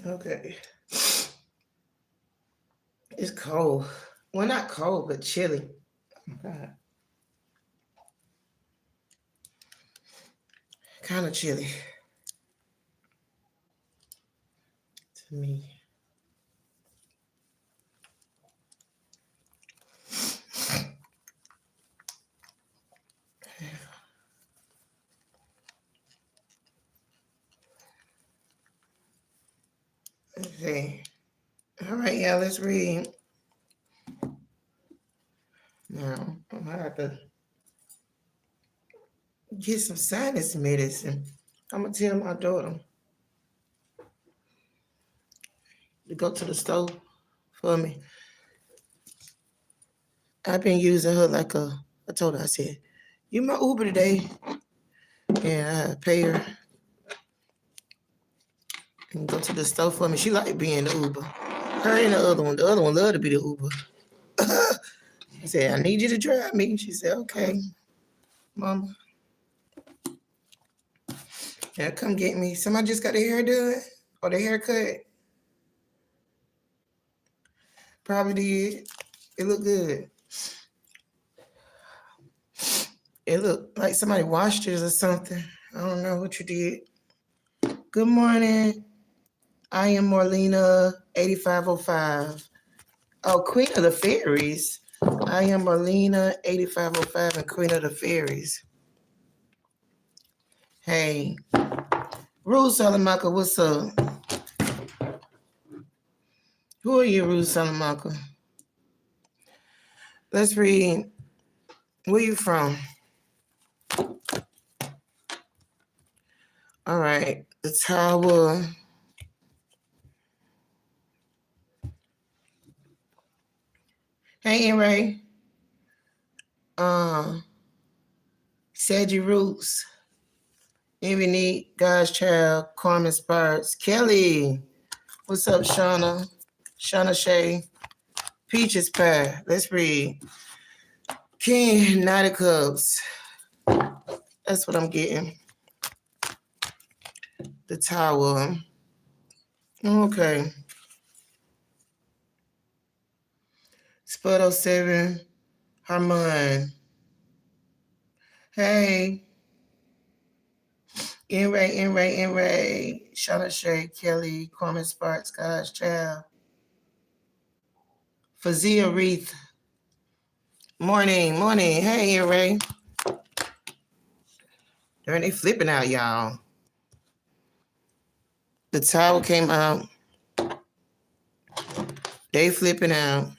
Okay. It's cold. Well, not cold, but chilly. Oh my God. Kind of chilly to me. Okay. All right, yeah, let's read. Now, I'm gonna have to get some sinus medicine. I'm gonna tell my daughter to go to the store for me. I've been using her like I told her, I said, you my Uber today. And I pay her and go to the store for me. She like being the Uber. Her and the other one. The other one love to be the Uber. I said, I need you to drive me. She said, okay, mama. Yeah, come get me. Somebody just got their hair done or their hair cut. Probably did. It looked good. It looked like somebody washed it or something. I don't know what you did. Good morning. I am Marlena 8505. Oh, Queen of the Fairies. I am Marlena 8505 and Queen of the Fairies. Hey, Ruth Salamaka, what's up? Who are you, Ruth Salamaka? Let's read. Where you from? All right, the Tower. Hey, Ray. Sedgy Roots. Ebony, God's Child, Carmen Sparks, Kelly. What's up, Shauna? Shauna Shay. Peaches Pie. Let's read. King, Knight of Cups. That's what I'm getting. The Tower. Okay. Spud 07. Harmon. Hey. N-Ray. Shauna Shay, Kelly, Carmen Sparks, God's Child. Fazia Wreath. Morning. Hey, N-Ray. They flipping out, y'all. The Tower came out. They flipping out.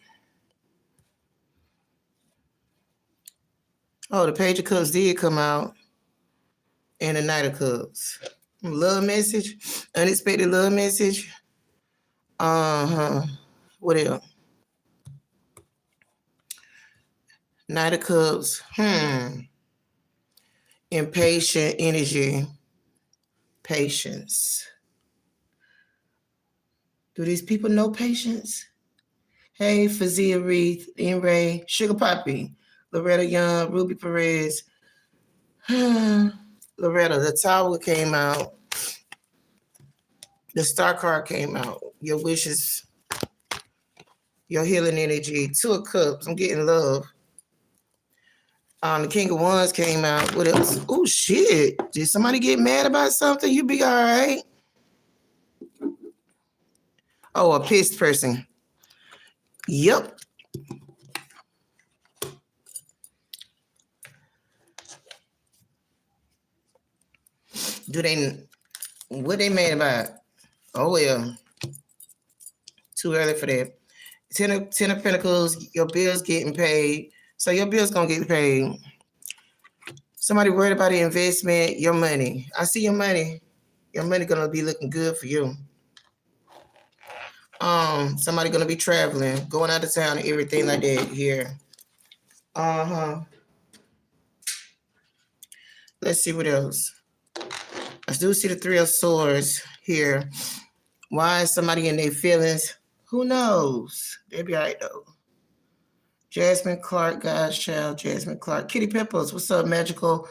Oh, the Page of Cups did come out. And the Knight of Cups. Love message. Unexpected love message. What else? Knight of Cups. Impatient energy. Patience. Do these people know patience? Hey, Fazia Wreath, N-Ray, Sugar Poppy, Loretta Young, Ruby Perez. Loretta, the Tower came out. The Star card came out. Your wishes, your healing energy. Two of Cups. I'm getting love. The King of Wands came out. What else? Oh, shit. Did somebody get mad about something? You be all right. Oh, a pissed person. Yep. What they mad about? Oh, well. Too early for that. Ten of Pentacles, your bill's getting paid. So your bill's going to get paid. Somebody worried about the investment, your money. I see your money. Your money going to be looking good for you. Somebody going to be traveling, going out of town and everything like that here. Let's see what else. I do see the Three of Swords here. Why is somebody in their feelings? Who knows? They'll be all right, though. Jasmine Clark, God's Child, Jasmine Clark. Kitty Pimples, what's up, Magical?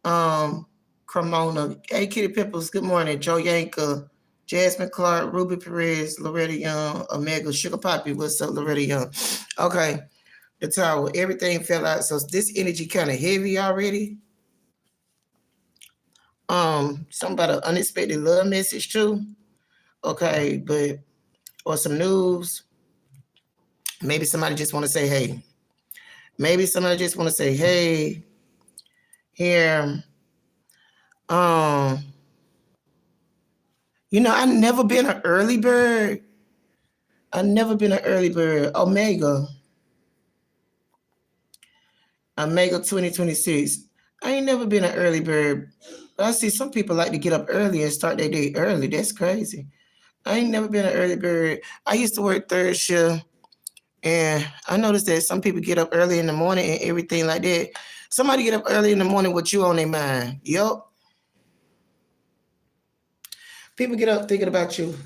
Cremona. Hey, Kitty Pimples, good morning. Joe Yanka. Jasmine Clark, Ruby Perez, Loretta Young, Omega, Sugar Poppy. What's up, Loretta Young? Okay, the tower. Everything fell out. So this energy kind of heavy already. Something about an unexpected love message too. Okay, but or some news. Maybe somebody just want to say, hey. Maybe somebody just want to say, hey, here. I never been an early bird. I never been an early bird. Omega 2026. I ain't never been an early bird. But I see some people like to get up early and start their day early. That's crazy. I ain't never been an early bird. I used to work third shift, and I noticed that some people get up early in the morning and everything like that. Somebody get up early in the morning with you on their mind. Yup. People get up thinking about you.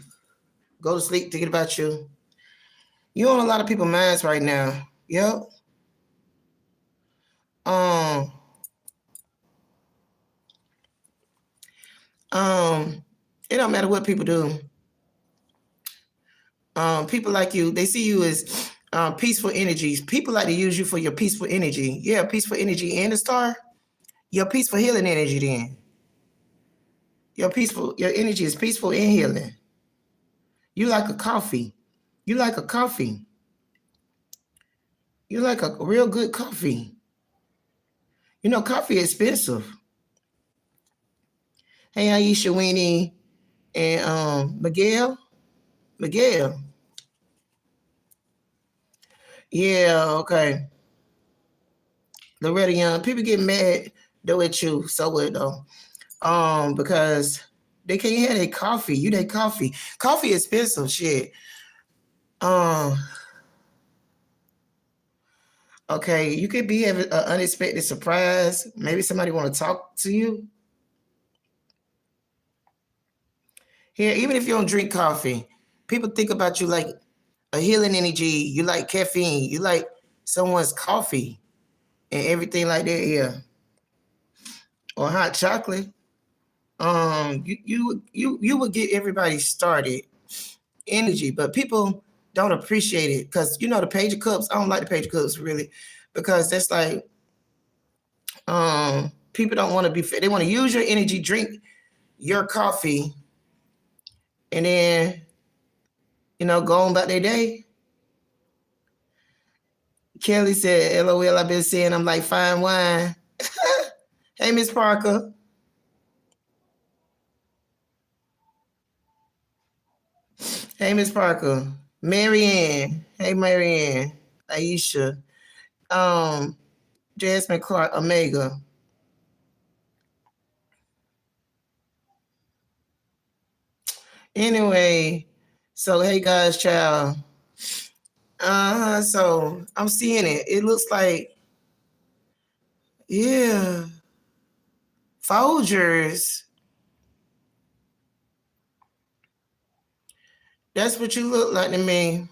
Go to sleep thinking about you. You on a lot of people's minds right now. Yup. It don't matter what people do. People like you, they see you as peaceful energies. People like to use you for your peaceful energy. Yeah, peaceful energy and the star. Your peaceful healing energy then. Your energy is peaceful and healing. You like a coffee. You like a coffee. You like a real good coffee. You know, coffee is expensive. Hey, Aisha Winnie and Miguel. Yeah, okay. Loretta Young. People get mad though at you. So what though? Because they can't have their coffee. You their coffee. Coffee is expensive, shit. Okay, you could be having an unexpected surprise. Maybe somebody want to talk to you. Here, even if you don't drink coffee, people think about you like a healing energy. You like caffeine. You like someone's coffee and everything like that. Yeah, or hot chocolate. You would get everybody started energy, but people don't appreciate it because the Page of Cups. I don't like the Page of Cups really because that's like people don't want to be. They want to use your energy, drink your coffee, and then go on about their day. Kelly said, "LOL." I've been saying I'm like fine wine. Hey, Miss Parker. Hey, Miss Parker. Marianne. Hey, Marianne. Aisha. Jasmine Clark, Omega. Anyway, so hey guys, child. So I'm seeing it. It looks like, yeah, Folgers. That's what you look like to me.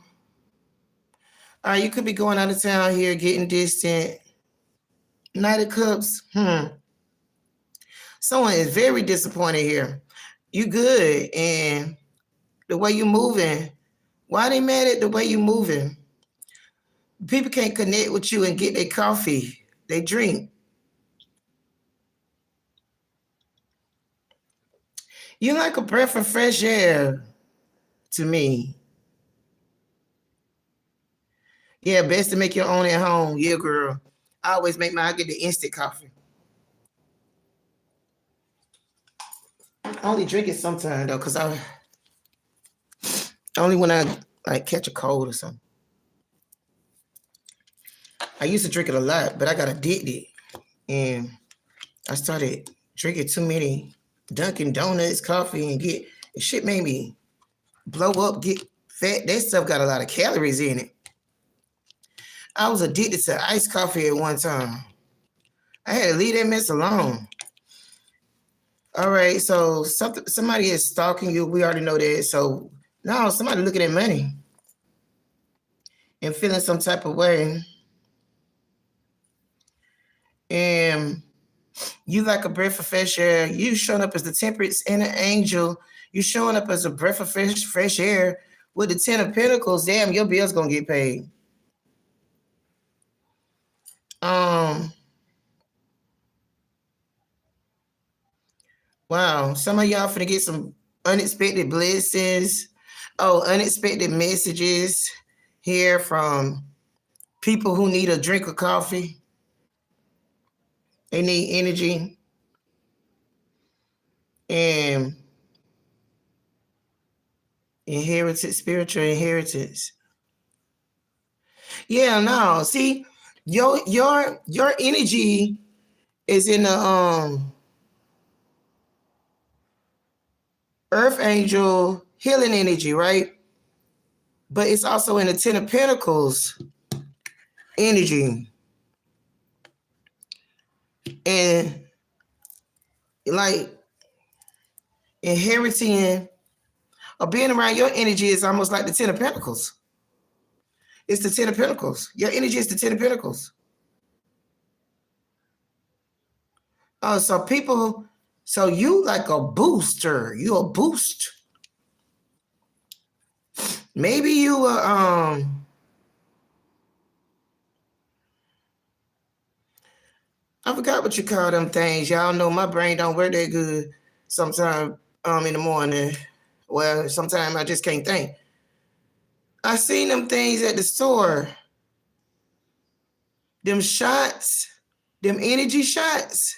All right, you could be going out of town here, getting distant. Knight of Cups. Someone is very disappointed here. You good, and the way you moving. Why they mad at the way you moving? People can't connect with you and get their coffee, they drink. You like a breath of fresh air to me. Yeah, best to make your own at home. Yeah, girl. I always make mine. I get the instant coffee. I only drink it sometimes though, cause I only when I like catch a cold or something. I used to drink it a lot, but I got addicted, and I started drinking too many Dunkin' Donuts coffee and shit made me blow up, get fat. That stuff got a lot of calories in it. I was addicted to iced coffee at one time. I had to leave that mess alone. All right, so somebody is stalking you. We already know that. So now somebody looking at money and feeling some type of way. And you like a breath of fresh air. You showing up as the temperance and an angel. You showing up as a breath of fresh air with the 10 of Pentacles. Damn, your bill's gonna get paid. Wow, some of y'all finna get some unexpected blessings. Oh, unexpected messages here from people who need a drink of coffee. They need energy. And inheritance, spiritual inheritance. Yeah, no. See, your energy is in the Earth Angel healing energy, right? But it's also in the 10 of Pentacles energy. And like inheriting or being around your energy is almost like the 10 of Pentacles. It's the 10 of Pentacles. Your energy is the 10 of Pentacles. Oh, so you like a booster. You a boost. Maybe you I forgot what you call them things. Y'all know my brain don't work that good sometimes in the morning. Well, sometimes I just can't think. I seen them things at the store. Them shots, them energy shots.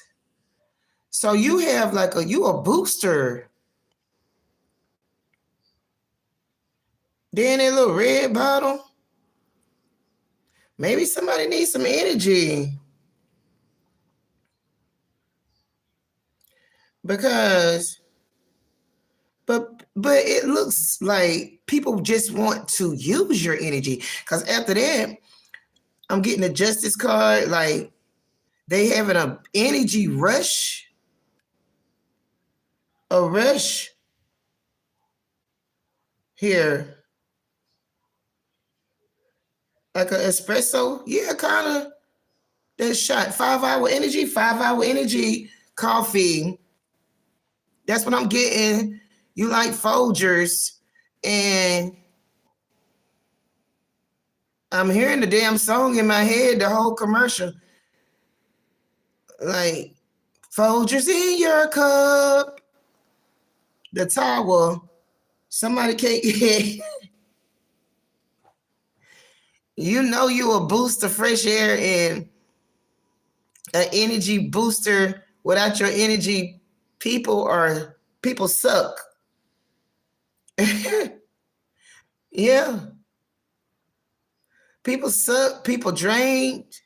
So you have like you a booster. Then that little red bottle. Maybe somebody needs some energy. Because but it looks like people just want to use your energy. Because after that, I'm getting a justice card. Like they having a energy rush. A rush here. Like an espresso. Yeah, kind of. That shot. 5-hour energy. 5-hour energy coffee. That's what I'm getting. You like Folgers. And I'm hearing the damn song in my head, the whole commercial. Like, Folgers in your cup. The tower. Somebody can't. You know you a booster fresh air and an energy booster. Without your energy, people suck. Yeah. People suck. People drained.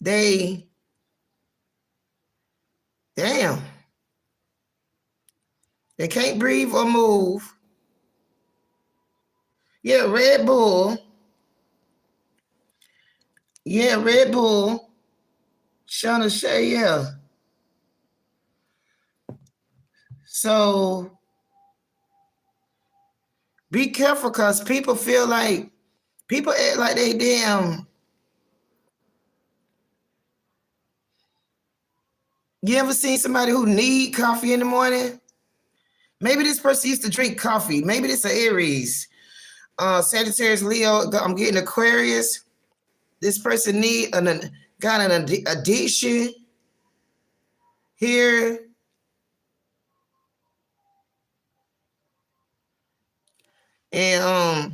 Damn. They can't breathe or move. Yeah, Red Bull. Yeah, Red Bull. Shauna Shea, yeah. So be careful because people act like they damn. You ever seen somebody who need coffee in the morning? Maybe this person used to drink coffee. Maybe this is Aries. Sagittarius, Leo, I'm getting Aquarius. This person got an addiction here. And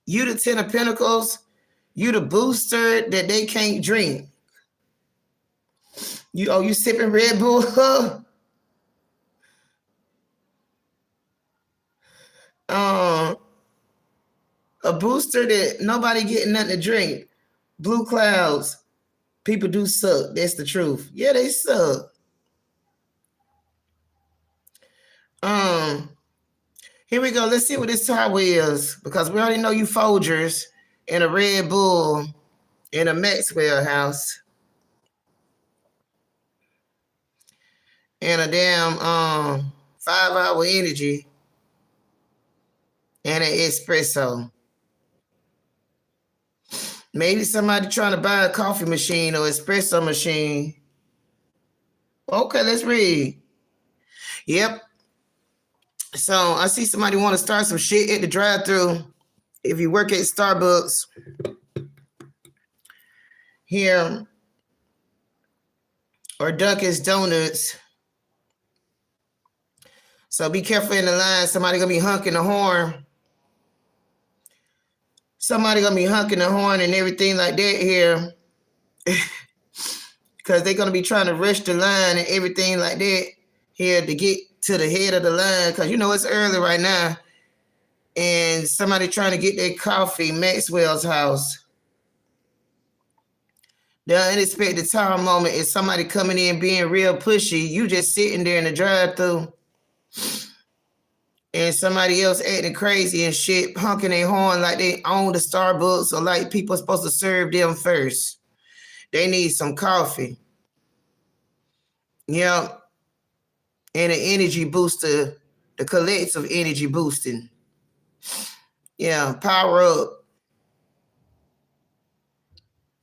you the 10 of Pentacles, you the booster that they can't drink. You sipping Red Bull? A booster that nobody getting nothing to drink. Blue clouds. People do suck. That's the truth. Yeah, they suck. Here we go. Let's see what this tower is because we already know you Folgers and a Red Bull in a Maxwell house and a damn 5-hour energy and an espresso. Maybe somebody trying to buy a coffee machine or espresso machine. Okay, let's read. Yep. So I see somebody want to start some shit at the drive-thru. If you work at Starbucks here or Dunkin's Donuts, so be careful in the line. Somebody gonna be honking the horn. Somebody gonna be honking the horn and everything like that here, because they're gonna be trying to rush the line and everything like that here to get to the head of the line. Because you know it's early right now, and somebody trying to get their coffee, Maxwell's house. The unexpected time moment is somebody coming in being real pushy. You just sitting there in the drive-thru, and somebody else acting crazy and shit, honking their horn like they own the Starbucks or like people are supposed to serve them first. They need some coffee. Yeah. And an energy booster, the collective energy boosting. Yeah, power up.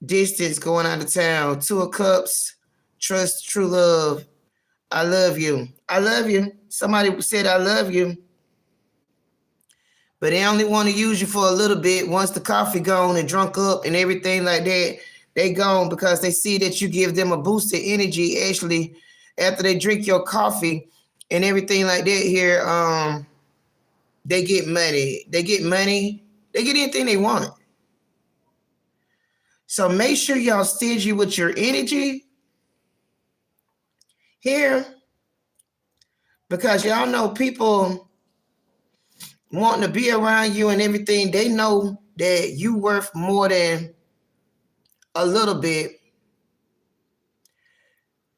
Distance going out of town. 2 of Cups, trust, true love. I love you. I love you. Somebody said I love you. But they only want to use you for a little bit. Once the coffee gone and drunk up and everything like that, they gone because they see that you give them a boost of energy. Actually, after they drink your coffee and everything like that here, they get money. They get money. They get anything they want. So make sure y'all stingy with your energy here, because y'all know people wanting to be around you and everything. They know that you worth more than a little bit.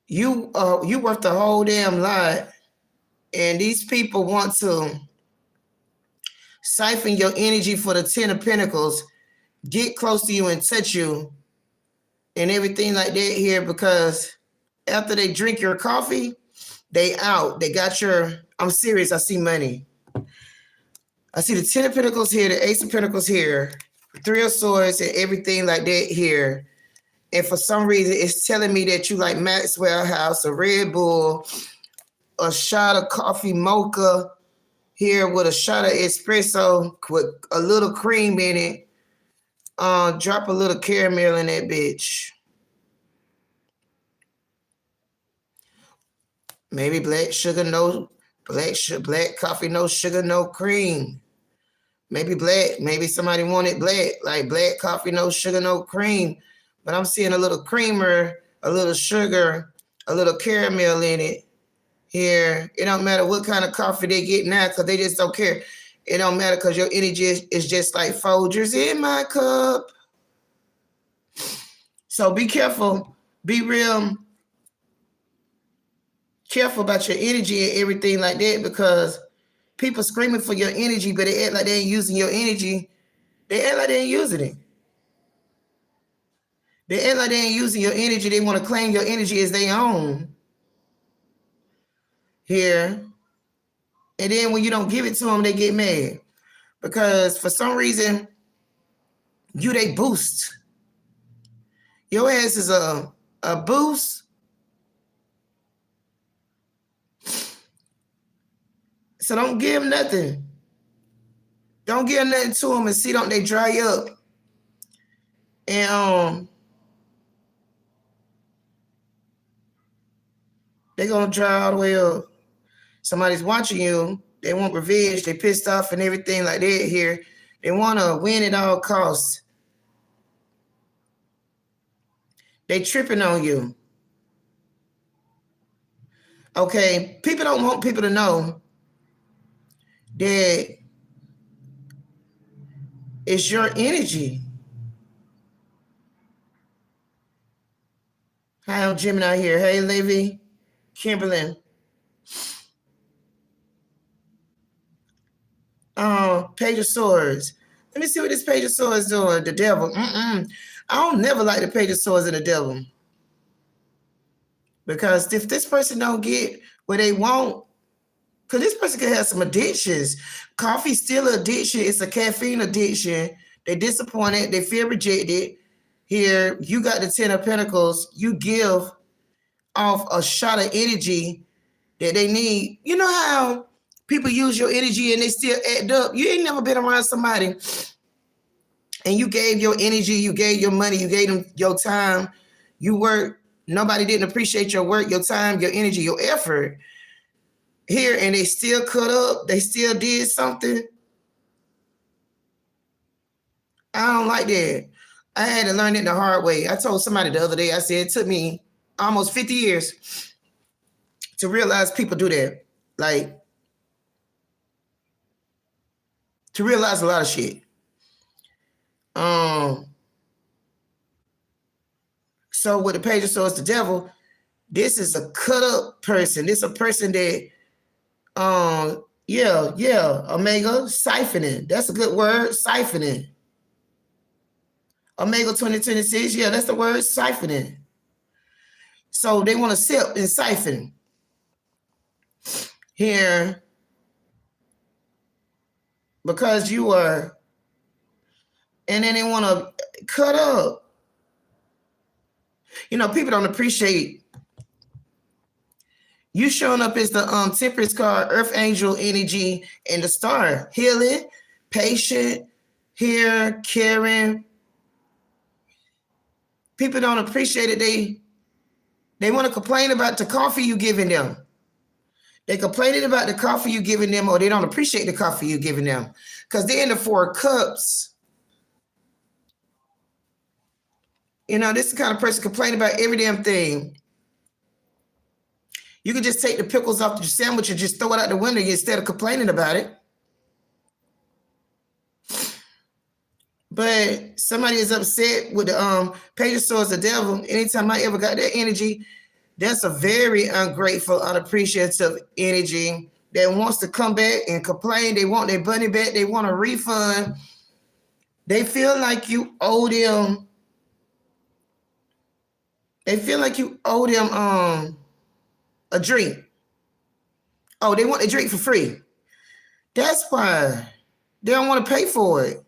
You worth the whole damn lot, and these people want to siphon your energy for the 10 of Pentacles, get close to you and touch you and everything like that here, because after they drink your coffee, they out. They got your, I'm serious, I see money. I see the 10 of Pentacles here, the Ace of Pentacles here, 3 of Swords and everything like that here. And for some reason, it's telling me that you like Maxwell House, a Red Bull, a shot of coffee mocha here with a shot of espresso with a little cream in it. Drop a little caramel in that bitch. Maybe black sugar, no black coffee, no sugar, no cream. Maybe black. Maybe somebody wanted black, like black coffee, no sugar, no cream. But I'm seeing a little creamer, a little sugar, a little caramel in it here. It don't matter what kind of coffee they get now, because they just don't care. It don't matter, because your energy is just like Folgers in my cup. So be careful. Be real careful about your energy and everything like that, because people screaming for your energy, but they act like they ain't using your energy. They act like they ain't using it. They act like they ain't using your energy. They want to claim your energy as their own here. And then when you don't give it to them, they get mad. Because for some reason, they boost. Your ass is a boost. So don't give them nothing. Don't give nothing to them and see don't they dry up. And they're gonna dry all the way up. Somebody's watching you. They want revenge. They pissed off and everything like that here. They want to win at all costs. They tripping on you. Okay, people don't want people to know that it's your energy. Hi, I'm Gemini here. Hey, Levy, Kimberly. Page of Swords. Let me see what this Page of Swords doing. The Devil. I don't never like the Page of Swords and the Devil. Because if this person don't get what they want, because this person could have some addictions. Coffee's still an addiction. It's a caffeine addiction. They're disappointed. They feel rejected. Here, you got the 10 of Pentacles. You give off a shot of energy that they need. You know how people use your energy and they still act up? You ain't never been around somebody and you gave your energy, you gave your money, you gave them your time, you worked. Nobody didn't appreciate your work, your time, your energy, your effort here, and they still cut up, they still did something. I don't like that. I had to learn it the hard way. I told somebody the other day, I said, it took me almost 50 years to realize people do that. Like, to realize a lot of shit. So with the Page of Swords, the devil, this is a cut up person. This is a person that, Omega, siphoning. That's a good word, siphoning. Omega 2026, yeah, that's the word, siphoning. So they want to sip and siphon here because you are, and then they want to cut up. You know, people don't appreciate you showing up as the Temperance card, Earth Angel energy, and the star. Healing, patient, here, caring. People don't appreciate it. They want to complain about the coffee you giving them. They complaining about the coffee you giving them, or they don't appreciate the coffee you giving them. Because they're in the 4 cups. You know, this is the kind of person complaining about every damn thing. You can just take the pickles off your sandwich and just throw it out the window instead of complaining about it. But somebody is upset with the Page of Swords, the devil. Anytime I ever got that energy, that's a very ungrateful, unappreciative energy that wants to come back and complain. They want their money back. They want a refund. They feel like you owe them. They feel like you owe them a drink. Oh, they want a drink for free. That's why they don't want to pay for it.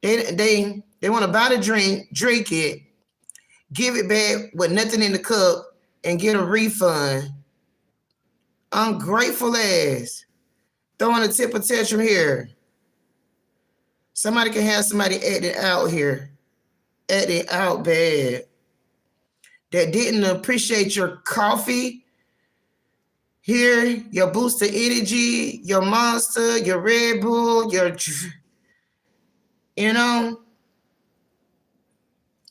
They want to buy the drink, drink it, give it back with nothing in the cup, and get a refund. Ungrateful ass. Throwing a temper tantrum here. Somebody can have somebody acting out here. Acting out bad. That didn't appreciate your coffee. Here, your booster energy, your Monster, your Red Bull, you know.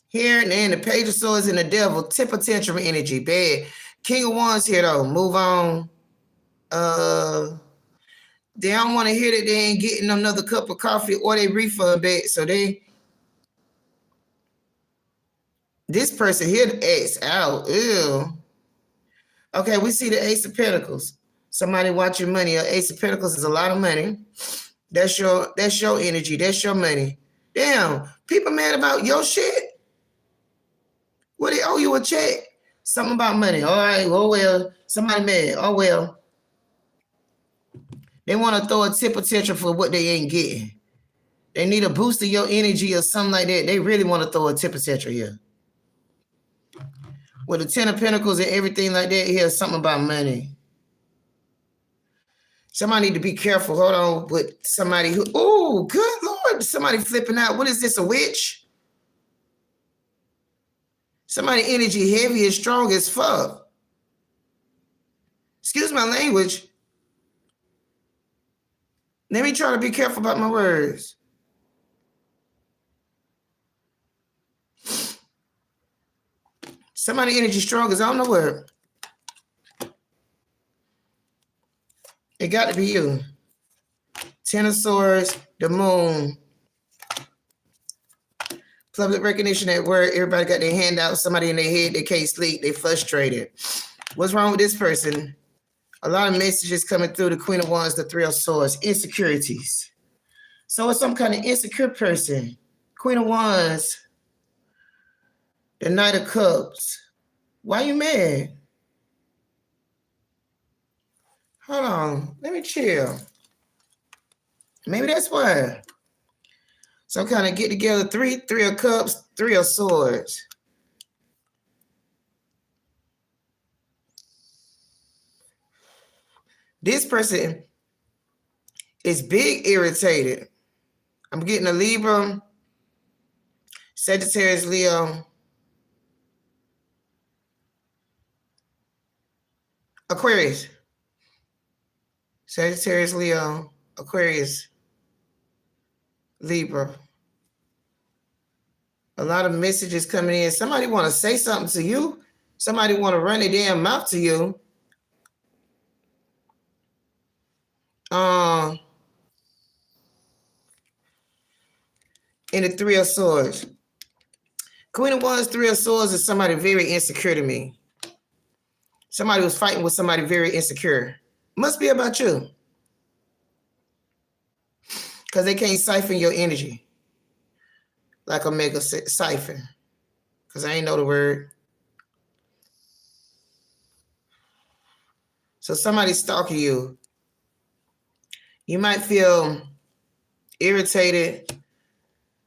Here, and then the Page of Swords and the devil, temper tantrum energy, bad. King of Wands here though, move on. They don't want to hear that they ain't getting another cup of coffee or they refund back. So this person here, the X out. Ew. Okay, we see the Ace of Pentacles. Somebody want your money. Ace of Pentacles is a lot of money. That's your energy. That's your money. Damn, people mad about your shit? Well, they owe you a check. Something about money. All right, oh well. Somebody mad. Oh well. They want to throw a temper tantrum for what they ain't getting. They need a boost of your energy or something like that. They really want to throw a temper tantrum here. With the 10 of Pentacles and everything like that, here's something about money. Somebody need to be careful. Hold on with somebody who, oh, good Lord, somebody flipping out. What is this, a witch? Somebody energy heavy and strong as fuck. Excuse my language. Let me try to be careful about my words. Somebody energy strong as I don't know where. It got to be you. 10 of Swords, the Moon. Public recognition at work. Everybody got their hand out. Somebody in their head. They can't sleep. They frustrated. What's wrong with this person? A lot of messages coming through. The Queen of Wands, the 3 of Swords. Insecurities. So it's some kind of insecure person. Queen of Wands. The Knight of Cups. Why you mad? Hold on. Let me chill. Maybe that's why. Some kind of get together. 3 of Cups, 3 of Swords. This person is big irritated. I'm getting a Libra, Sagittarius, Leo, Aquarius. Sagittarius, Leo, Aquarius, Libra. A lot of messages coming in. Somebody want to say something to you. Somebody want to run their damn mouth to you. In the Three of Swords. Queen of Wands, Three of Swords is somebody very insecure to me. Somebody was fighting with somebody very insecure. Must be about you. Because they can't siphon your energy. Like a mega siphon. Because I ain't know the word. So somebody's stalking you. You might feel irritated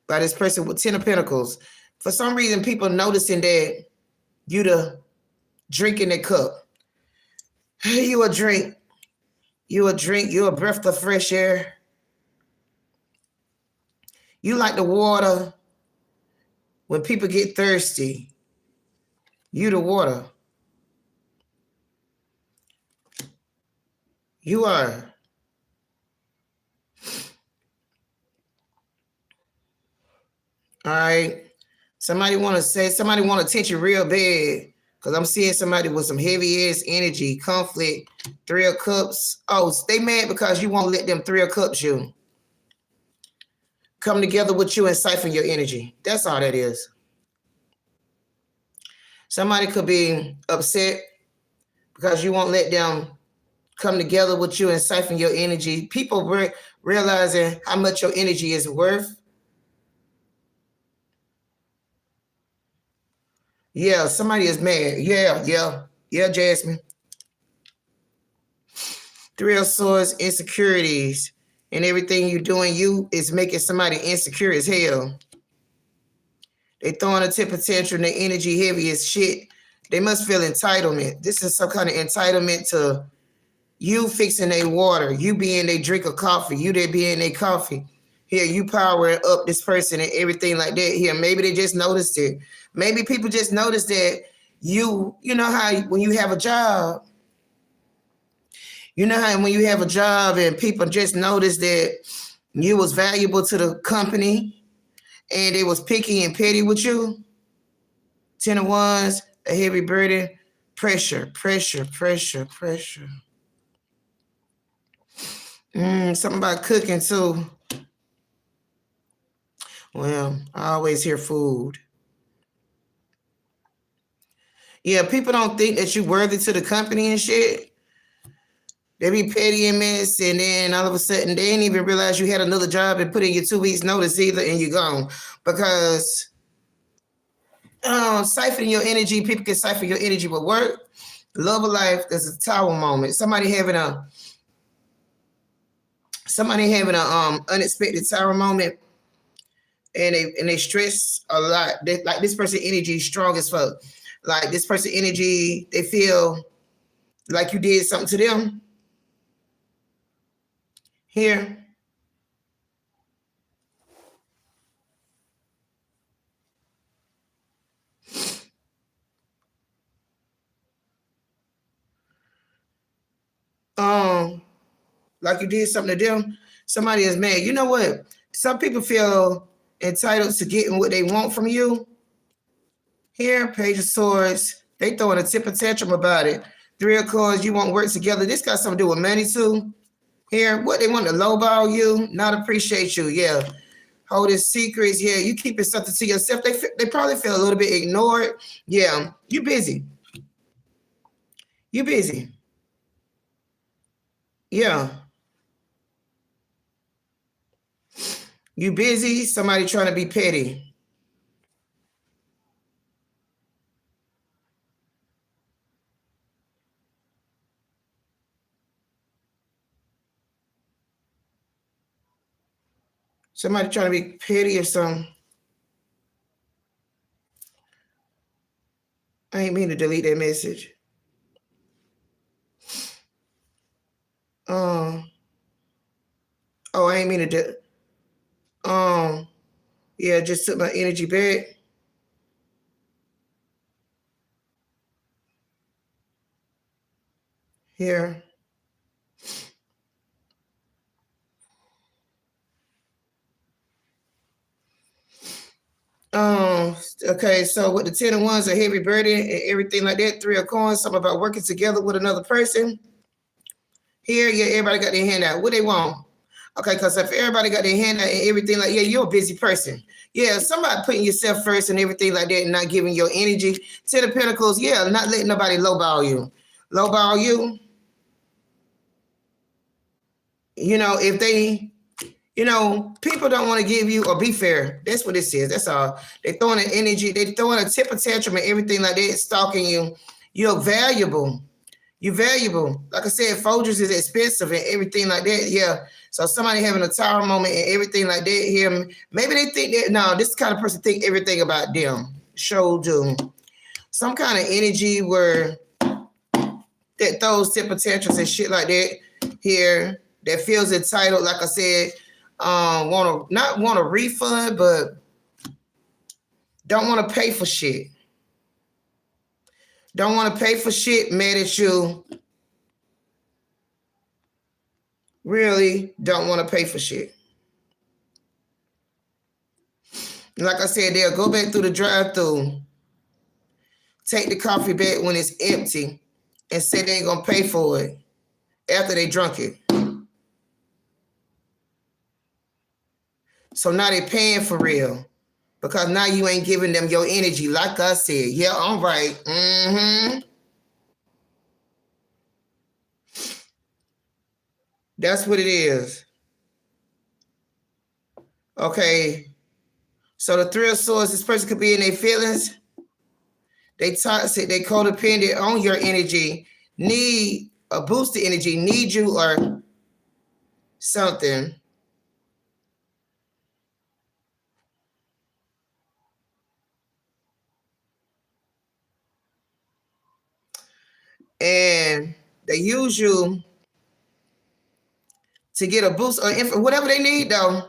by this person with 10 of Pentacles. For some reason, people noticing that you the drink in their cup. You a drink. You a drink. You a breath of fresh air. You like the water when people get thirsty. You the water. You are. All right. Somebody want attention real bad. Because I'm seeing somebody with some heavy ass energy, conflict, Three of Cups. Oh, they mad because you won't let them Three of Cups you. Come together with you and siphon your energy. That's all that is. Somebody could be upset because you won't let them come together with you and siphon your energy. People realizing how much your energy is worth. Yeah, somebody is mad. Yeah, Jasmine. Three of Swords, insecurities, and everything you're doing, you is making somebody insecure as hell. They throwing a temper tantrum, their energy heavy as shit. They must feel entitlement. This is some kind of entitlement to you fixing their water, you being they drink of coffee, you there being their coffee. Here, you powering up this person and everything like that. Here, maybe they just noticed it. Maybe people just noticed that you know how when you have a job, you know how when you have a job and people just noticed that you was valuable to the company and they was picky and petty with you. 10 of Wands, a heavy burden, pressure. Something about cooking too. Well, I always hear food. Yeah, people don't think that you're worthy to the company and shit. They be petty and mess, and then all of a sudden they didn't even realize you had another job and put in your 2 weeks notice either, and you're gone. Because siphoning your energy, people can siphon your energy with work, love of life. There's a tower moment. Somebody having a unexpected tower moment, and they stress a lot. Like this person energy strong as fuck. Like this person energy, they feel like you did something to them. Here. Like you did something to them. Somebody is mad. You know what? Some people feel entitled to getting what they want from you. Here, Page of Swords. They throwing a temper tantrum about it. Three of Coins, you won't work together. This got something to do with money too. Here, what they want to lowball you, not appreciate you. Yeah. Holding secrets. Yeah, you keeping something to yourself. They probably feel a little bit ignored. Yeah, you busy. You busy. Yeah. You busy. Somebody trying to be petty. Somebody trying to be petty or something. I ain't mean to delete that message. Oh, I ain't mean to do. Yeah, just took my energy back. Here. Okay, so with the 10 of wands, a heavy burden and everything like that, 3 of coins, something about working together with another person. Here, yeah, everybody got their hand out. What they want? Okay, because if everybody got their hand out and everything like, yeah, you're a busy person. Yeah, somebody putting yourself first and everything like that and not giving your energy. 10 of Pentacles, yeah, not letting nobody lowball you. Lowball you. You know, if they, people don't want to give you or be fair. That's what this is. That's all. They throwing an energy. They throwing a temper tantrum and everything like that, stalking you. You're valuable. You're valuable. Like I said, Folgers is expensive and everything like that. Yeah. So somebody having a tower moment and everything like that here. Maybe they think that, no, this kind of person think everything about them. Show do. Some kind of energy where that throws temper tantrums and shit like that here, that feels entitled, like I said, not want a refund, but don't want to pay for shit. Don't want to pay for shit, mad at you. Really don't want to pay for shit. Like I said, they'll go back through the drive-thru, take the coffee back when it's empty, and say they ain't gonna pay for it after they drunk it. So now they paying for real. Because now you ain't giving them your energy. Like I said, yeah, I'm right. Mm-hmm. That's what it is. Okay. So the 3 of Swords, this person could be in their feelings. They toxic, they codependent on your energy, need a boost of energy, need you or something. And they use you to get a boost or whatever they need though.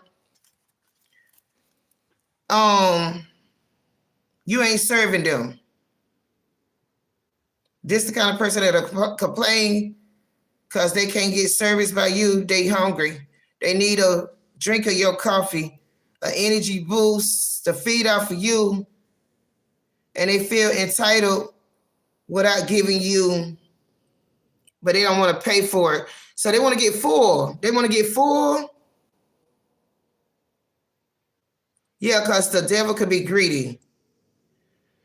You ain't serving them. This the kind of person that'll complain because they can't get service by you. They hungry. They need a drink of your coffee, an energy boost to feed off of you, and they feel entitled without giving you, but they don't want to pay for it. So they want to get full. They want to get full. Yeah, because the devil could be greedy.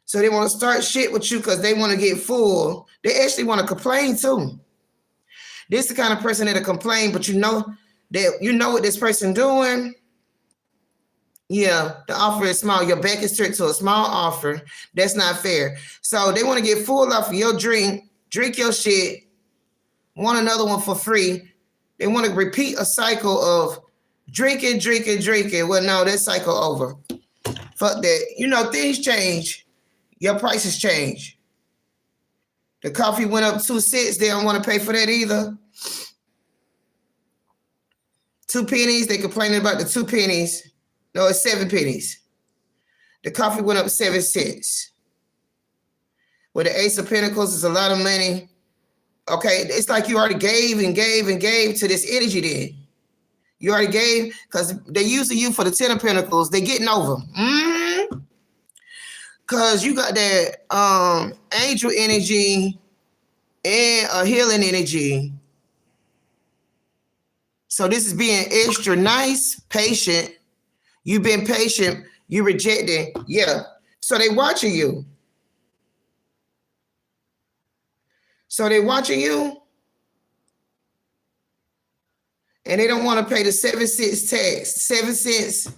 So they want to start shit with you because they want to get full. They actually want to complain too. This is the kind of person that'll complain, but you know what this person doing. Yeah, the offer is small. Your back is turned to a small offer. That's not fair. So they want to get full off of your drink your shit, want another one for free. They want to repeat a cycle of drinking. Well, no, that cycle over. Fuck that. Things change. Your prices change. The coffee went up 2 cents. They don't want to pay for that either. 2 pennies. They complaining about the 2 pennies. No, it's 7 pennies. The coffee went up 7 cents. With the Ace of Pentacles, is a lot of money. Okay, it's like you already gave to this energy then. You already gave, because they're using you for the 10 of Pentacles. They're getting over. Because you got that angel energy and a healing energy. So this is being extra nice, patient. You've been patient. You rejected. Yeah. So they watching you. And they don't want to pay the 7 cents tax. 7 cents.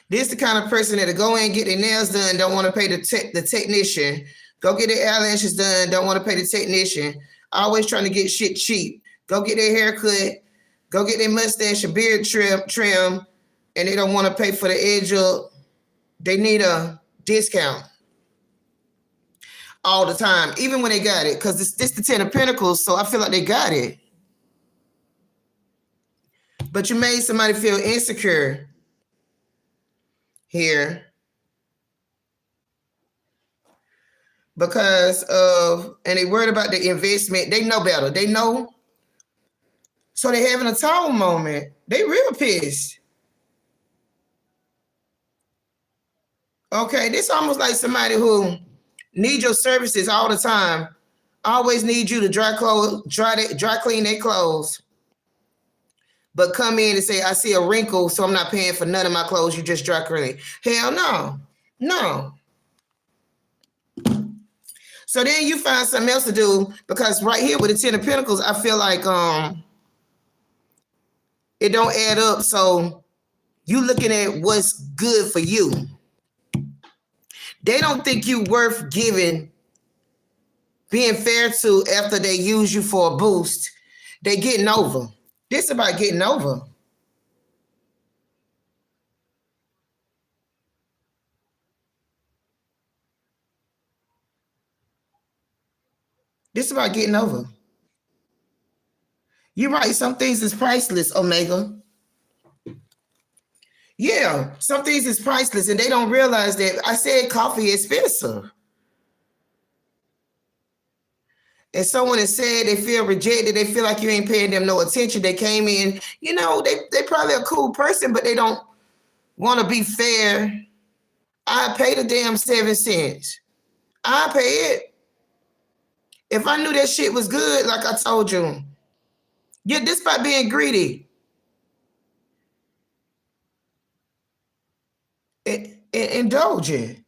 This the kind of person that'll go in and get their nails done, don't want to pay the technician. Go get their eyelashes done, don't want to pay the technician. Always trying to get shit cheap. Go get their hair cut. Go get their mustache and beard trim, and they don't want to pay for the edge up. They need a discount. all the time, even when they got it, because this the 10 of Pentacles, so I feel like they got it. But you made somebody feel insecure here because of, and they worried about the investment. They know better. They know. So they having a tower moment. They real pissed. Okay, this almost like somebody who needs your services all the time. Always need you to dry clean their clothes. But come in and say, I see a wrinkle, so I'm not paying for none of my clothes. You just dry clean. Hell no. No. So then you find something else to do, because right here with the 10 of Pentacles, I feel like it don't add up. So you looking at what's good for you. They don't think you worth giving, being fair to after they use you for a boost. They getting over. This about getting over. This about getting over. You're right. Some things is priceless, Omega. Yeah, some things is priceless, and they don't realize that. I said coffee is expensive. And someone has said they feel rejected. They feel like you ain't paying them no attention. They came in, you know, they probably a cool person, but they don't want to be fair. I pay the damn 7 cents. I pay it. If I knew that shit was good, like I told you. Yeah, this by being greedy. Indulgent.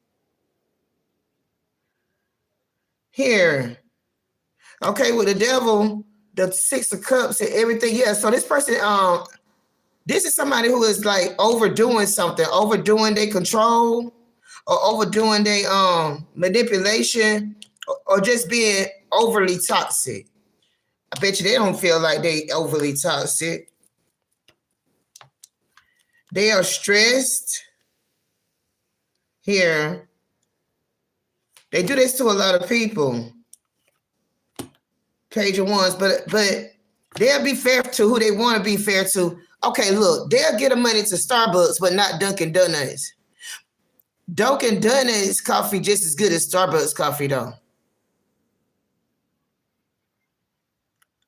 Here. Okay, with the devil, the 6 of Cups and everything. Yeah, so this person, this is somebody who is like overdoing something, overdoing their control, or overdoing their manipulation, or just being overly toxic. I bet you they don't feel like they overly toxic. They are stressed. Here. They do this to a lot of people. Page of Wands, but they'll be fair to who they want to be fair to. Okay, look, they'll get the money to Starbucks, but not Dunkin' Donuts. Dunkin' Donuts coffee just as good as Starbucks coffee, though.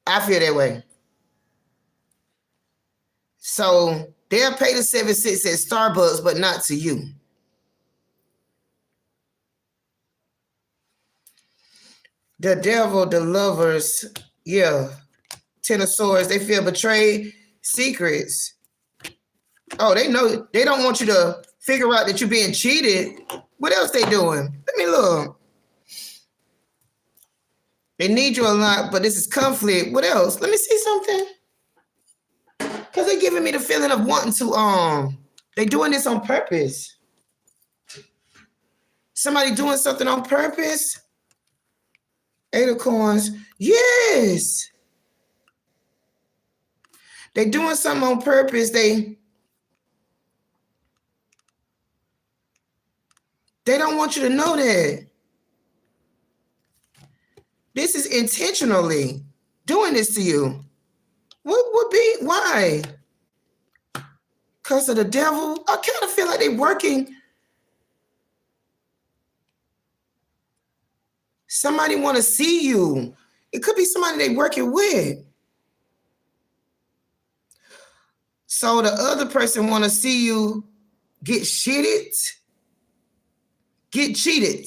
I feel that way. So they'll pay the 7 cents at Starbucks, but not to you. The devil, the lovers, yeah. 10 of Swords, they feel betrayed. Secrets. Oh, they know. They don't want you to figure out that you're being cheated. What else they doing? Let me look. They need you a lot, but this is conflict. What else? Let me see something. Because they're giving me the feeling of wanting to, they doing this on purpose. Somebody doing something on purpose? 8 of Coins. Yes. They doing something on purpose. They don't want you to know that. This is intentionally doing this to you. What would be? Why? Because of the devil? I kind of feel like they're working. Somebody want to see you. It could be somebody they working with. So the other person want to see you get shitted, get cheated.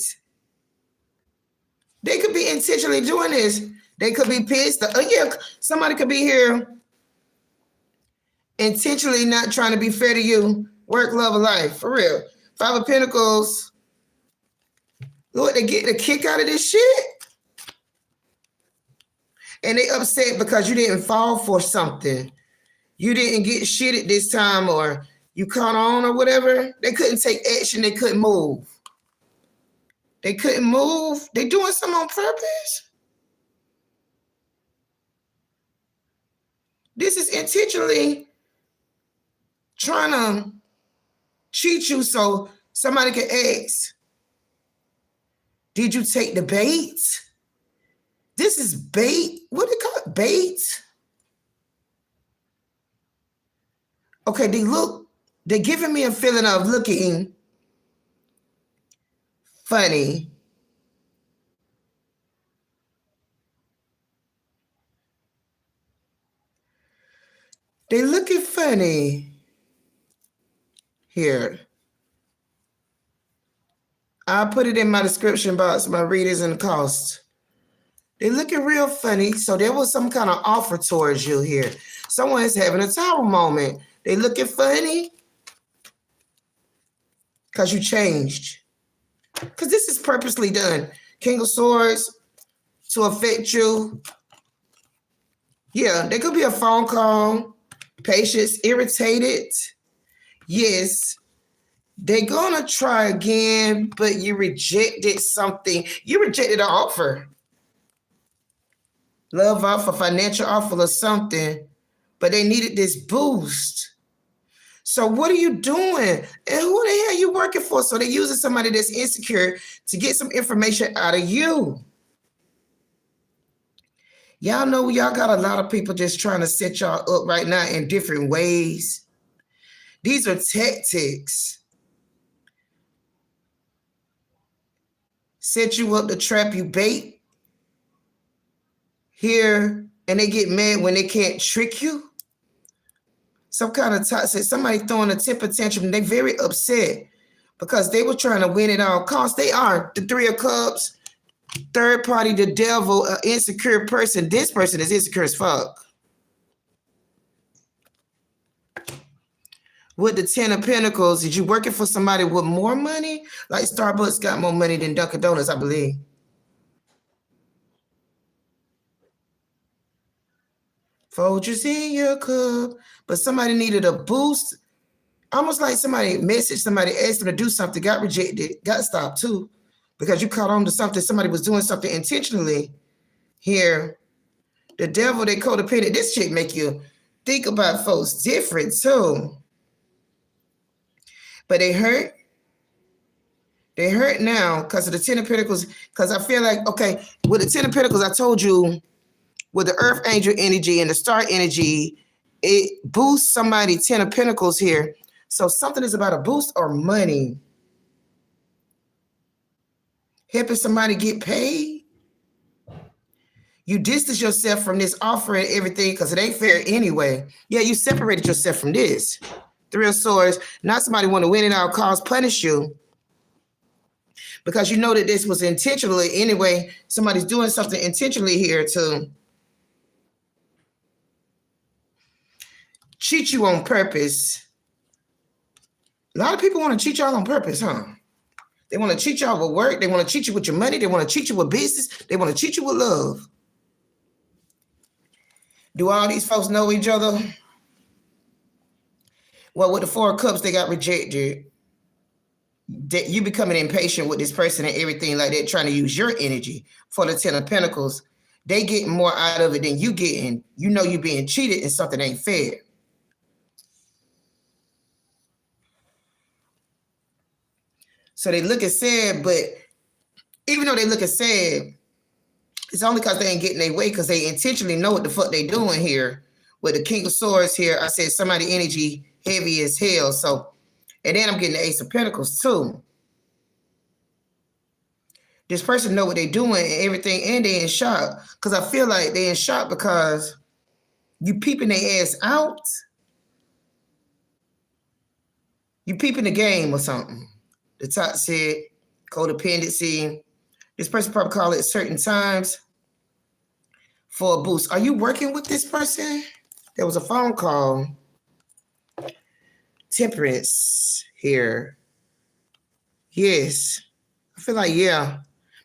They could be intentionally doing this. They could be pissed. Yeah, somebody could be here intentionally not trying to be fair to you. Work, love, or life. For real. 5 of Pentacles. Look, they get a kick out of this shit. And they upset because you didn't fall for something. You didn't get shitted this time, or you caught on or whatever. They couldn't take action. They couldn't move. They couldn't move. They doing something on purpose. This is intentionally trying to cheat you so somebody can ask, Did you take the bait? This is bait. What do you call it? Bait? Okay, they're giving me a feeling of looking funny. They're looking funny here. I'll put it in my description box, my readers and the cost. They're looking real funny. So there was some kind of offer towards you here. Someone's having a tower moment. They looking funny because you changed. Because this is purposely done. King of Swords to affect you. Yeah, there could be a phone call. Patience, irritated. Yes. They're going to try again, but you rejected something. You rejected an offer. Love offer, financial offer or something, but they needed this boost. So what are you doing? And who the hell are you working for? So they're using somebody that's insecure to get some information out of you. Y'all know y'all got a lot of people just trying to set y'all up right now in different ways. These are tactics. Set you up to trap you bait here, and they get mad when they can't trick you. Some kind of toxic, somebody throwing a temper tantrum, they very upset because they were trying to win at all costs. They are the Three of Cups, third party, the devil, an insecure person. This person is insecure as fuck. With the Ten of Pentacles, is you working for somebody with more money? Like Starbucks got more money than Dunkin' Donuts, I believe. Folgers in your cup. But somebody needed a boost. Almost like somebody messaged somebody, asked them to do something, got rejected, got stopped too. Because you caught on to something, somebody was doing something intentionally here. The devil, they codependent. This shit make you think about folks different too. But they hurt. They hurt now because of the Ten of Pentacles. Because I feel like, okay, with the Ten of Pentacles, I told you, with the Earth Angel energy and the Star energy, it boosts somebody 10 of Pentacles here. So something is about a boost or money. Helping somebody get paid. You distance yourself from this offer and everything because it ain't fair anyway. Yeah, you separated yourself from this. Three of Swords. Not somebody want to win at all costs, punish you. Because you know that this was intentionally anyway. Somebody's doing something intentionally here to cheat you on purpose. A lot of people want to cheat y'all on purpose, huh? They want to cheat y'all with work. They want to cheat you with your money. They want to cheat you with business. They want to cheat you with love. Do all these folks know each other? Well, with the Four of Cups, they got rejected. You becoming impatient with this person and everything like that, trying to use your energy. For the Ten of Pentacles, they getting more out of it than you getting. You know you being cheated and something ain't fair. So they looking sad, but even though they looking sad, it's only because they ain't getting their way because they intentionally know what the fuck they doing here. With the King of Swords here, I said somebody energy heavy as hell. So, and then I'm getting the Ace of Pentacles too. This person know what they doing and everything, and they in shock. Because I feel like they in shock because you peeping their ass out. You peeping the game or something. The toxic, codependency. This person probably call it certain times for a boost. Are you working with this person? There was a phone call. Temperance here. Yes. I feel like, yeah.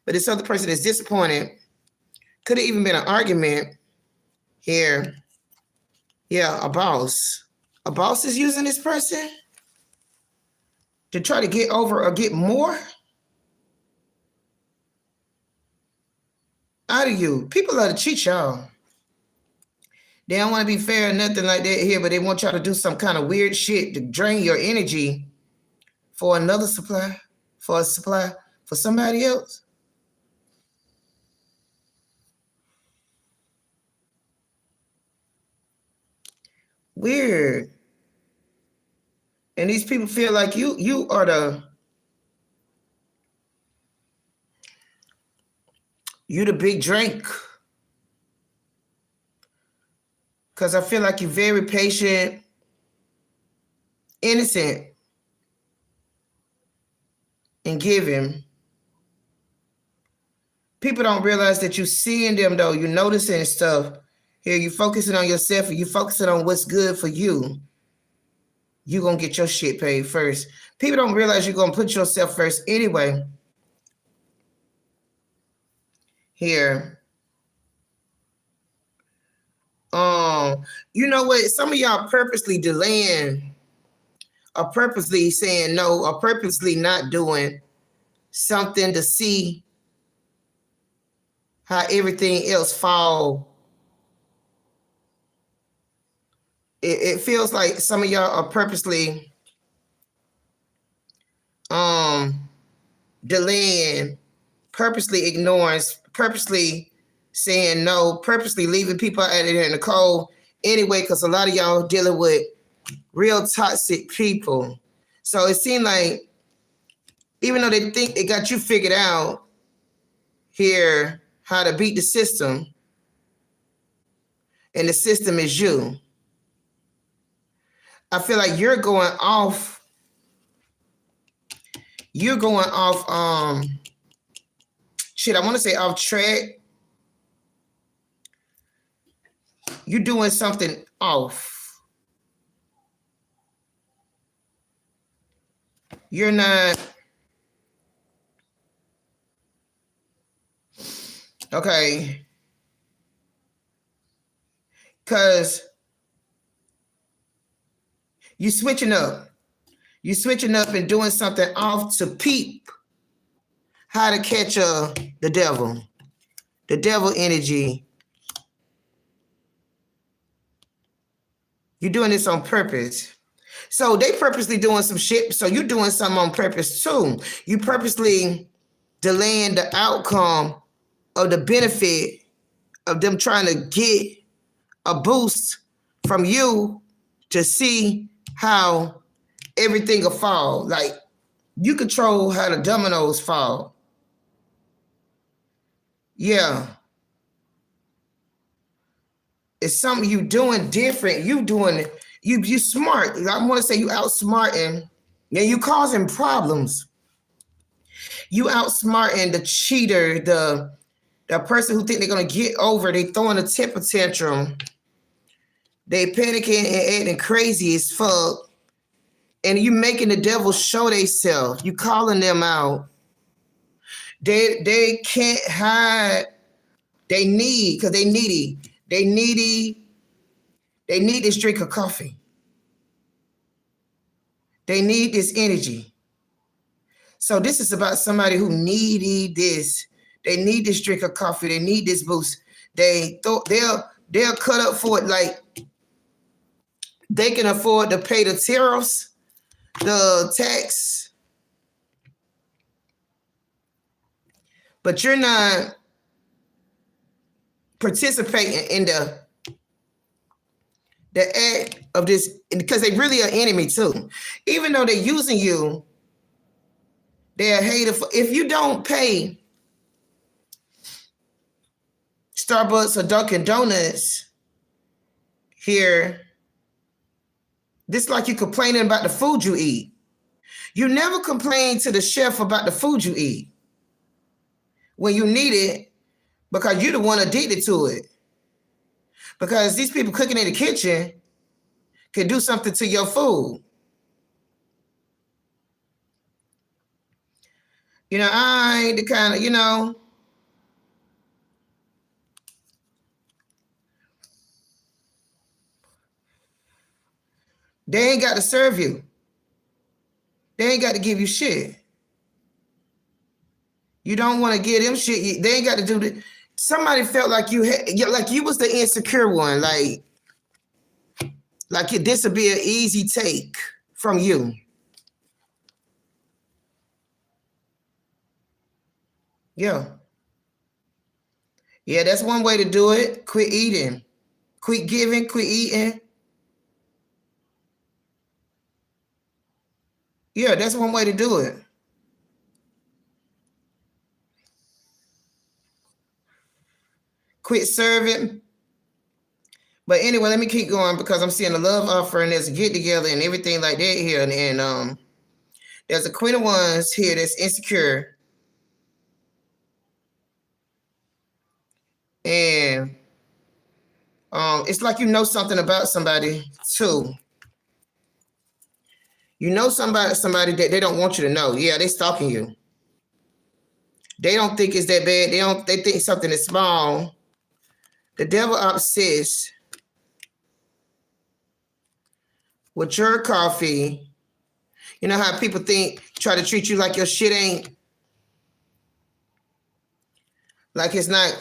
But this other person is disappointed. Could have even been an argument here. Yeah, a boss. A boss is using this person to try to get over or get more out of you. People love to cheat y'all. They don't want to be fair or nothing like that here, but they want y'all to do some kind of weird shit to drain your energy for another supply, for a supply, for somebody else. Weird. And these people feel like you are the big drink. Because I feel like you're very patient, innocent, and giving. People don't realize that you're seeing them, though. You're noticing stuff. Here, you're focusing on yourself, and you're focusing on what's good for you. You're going to get your shit paid first. People don't realize you're going to put yourself first anyway. Here. You know what? Some of y'all purposely delaying or purposely saying no or purposely not doing something to see how everything else fall. It feels like some of y'all are purposely delaying, purposely ignoring, purposely saying no, purposely leaving people out there in the cold anyway, because a lot of y'all dealing with real toxic people. So it seemed like even though they think they got you figured out here how to beat the system, and the system is you, I feel like you're going off shit, I want to say off track. You're doing something off. You're not okay. Because you're switching up. You're switching up and doing something off to peep how to catch the devil energy. You're doing this on purpose. So they purposely doing some shit. So you're doing something on purpose too. You purposely delaying the outcome of the benefit of them trying to get a boost from you to see how everything will fall. Like you control how the dominoes fall. Yeah. It's something you doing different. You doing it. You smart. I want to say you outsmarting. Yeah, you causing problems. You outsmarting the cheater, the person who think they're gonna get over. They throwing a temper tantrum. They panicking and acting crazy as fuck. And you making the devil show themselves. You calling them out. They can't hide. They need, because they needy. They need this drink of coffee. They need this energy. So this is about somebody who needy this. They need this drink of coffee. They need this boost. They'll cut up for it. Like they can afford to pay the tariffs, the tax, but you're not participating in the act of this, because they really are enemy too. Even though they're using you, they're a hater. If you don't pay Starbucks or Dunkin' Donuts here, this is like you complaining about the food you eat. You never complain to the chef about the food you eat when you need it, because you're the one addicted to it. Because these people cooking in the kitchen can do something to your food. I ain't the kind of, they ain't got to serve you. They ain't got to give you shit. You don't want to give them shit. They ain't got to do that. Somebody felt like you was the insecure one. Like this would be an easy take from you. Yeah. Yeah, that's one way to do it. Quit eating. Quit giving, quit eating. Yeah, that's one way to do it. Quit serving. But anyway, let me keep going because I'm seeing a love offering. There's a get together and everything like that here. And there's a Queen of Wands here that's insecure. And it's like you know something about somebody too. You know somebody that they don't want you to know. Yeah, they stalking you. They don't think it's that bad. They think something is small. The devil obsessed with your coffee. You know how people try to treat you like your shit ain't, like it's not,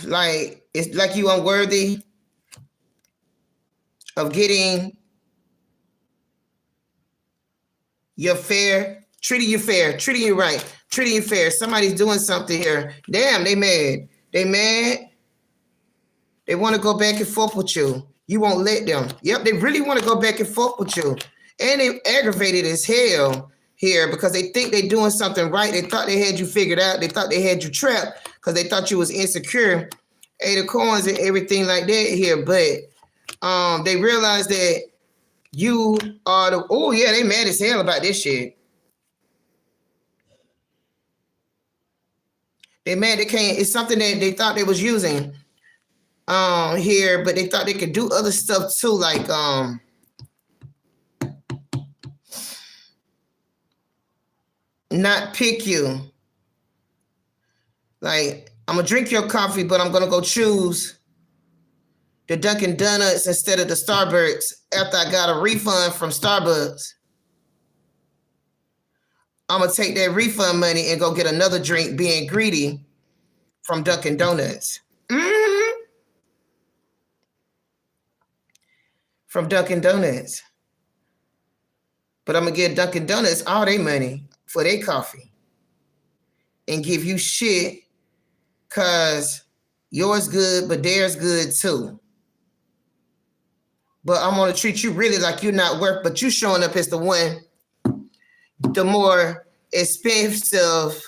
like it's like you unworthy of getting your fair, treating you fair, treating you right, treating you fair. Somebody's doing something here. Damn, they mad. They mad. They want to go back and forth with you. You won't let them. Yep, they really want to go back and forth with you. And they aggravated as hell here because they think they're doing something right. They thought they had you figured out. They thought they had you trapped because they thought you was insecure. 8 of Coins and everything like that here. But they realized that you are the, oh yeah, they mad as hell about this shit. They mad they can't, it's something that they thought they was using here, but they thought they could do other stuff too, like not pick you. Like, I'm gonna drink your coffee, but I'm gonna go choose the Dunkin' Donuts instead of the Starbucks after I got a refund from Starbucks. I'm gonna take that refund money and go get another drink being greedy from Dunkin' Donuts. Mm-hmm. From Dunkin' Donuts. But I'm gonna give Dunkin' Donuts all their money for their coffee and give you shit because yours good, but theirs good too. But I'm gonna treat you really like you're not worth, but you showing up as the one, the more expensive,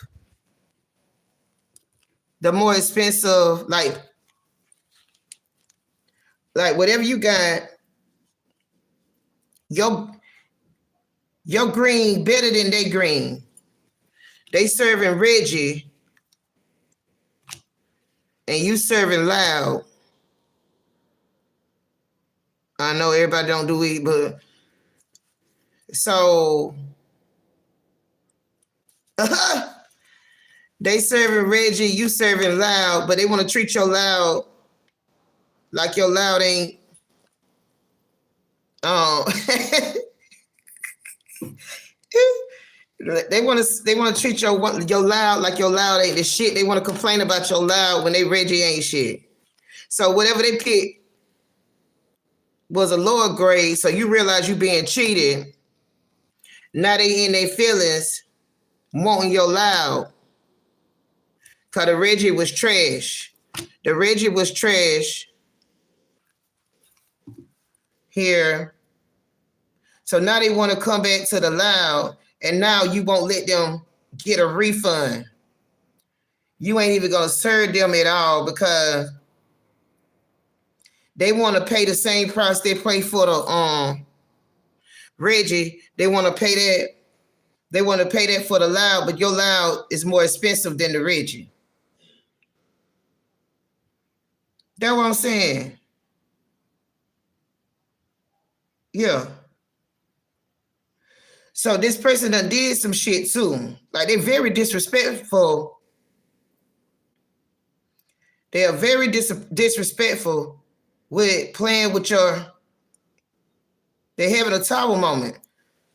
like whatever you got, your green better than they green. They serving Reggie and you serving loud. I know everybody don't do it, but so they serving Reggie, you serving loud, but they want to treat your loud like your loud ain't. They want to treat your loud like your loud ain't the shit. They want to complain about your loud when they Reggie ain't shit. So whatever they picked was a lower grade, so you realize you being cheated. Now they in their feelings wanting your loud. Cause the Reggie was trash. The Reggie was trash here. So now they want to come back to the loud, and now you won't let them get a refund. You ain't even gonna serve them at all because they want to pay the same price they pay for the Reggie. They want to pay that. They want to pay that for the loud, but your loud is more expensive than the Reggie. That's what I'm saying. Yeah. So this person done did some shit too. Like they're very disrespectful. They are very disrespectful with playing with your. They having a tower moment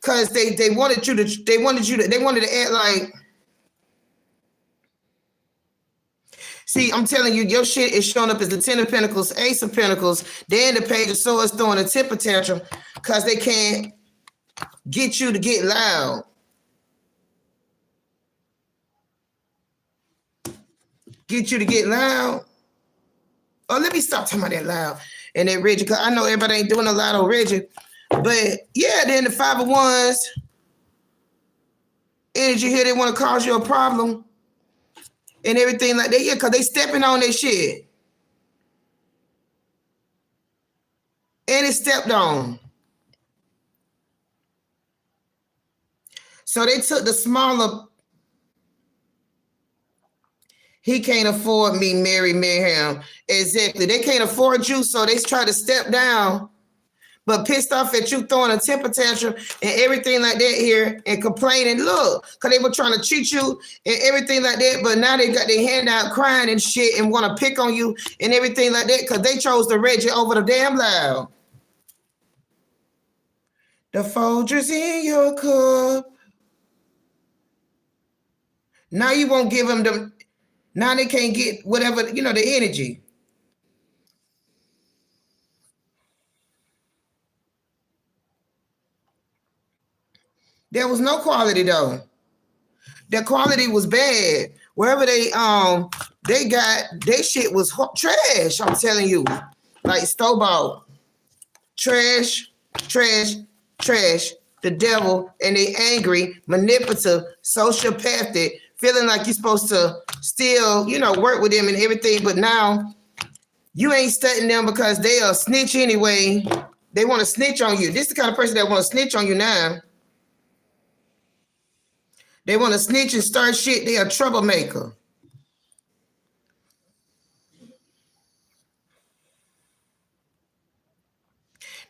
because they wanted to act like. See, I'm telling you, your shit is showing up as the 10 of Pentacles, Ace of Pentacles, then the Page of Swords throwing a temper tantrum because they can't get you to get loud. Get you to get loud. Oh, let me stop talking about that loud and that Reggie, because I know everybody ain't doing a lot on Reggie, But yeah, then the 501s, energy here, they want to cause you a problem and everything like that. Yeah, because they stepping on their shit. And it's stepped on. So they took the smaller. He can't afford me, Mary Mayhem. Exactly. They can't afford you, so they try to step down, but pissed off at you throwing a temper tantrum and everything like that here and complaining. Look, because they were trying to cheat you and everything like that, but now they got their hand out crying and shit and want to pick on you and everything like that because they chose the Reggie over the damn loud. The Folgers in your cup. Now you won't give them the. Now they can't get whatever, the energy. There was no quality though. The quality was bad. Wherever they got, their shit was trash. I'm telling you, like store-bought. Trash. The devil, and they angry, manipulative, sociopathic, feeling like you're supposed to still, work with them and everything, but now you ain't studying them because they are snitch anyway. They want to snitch on you. This is the kind of person that want to snitch on you now. They want to snitch and start shit. They a troublemaker.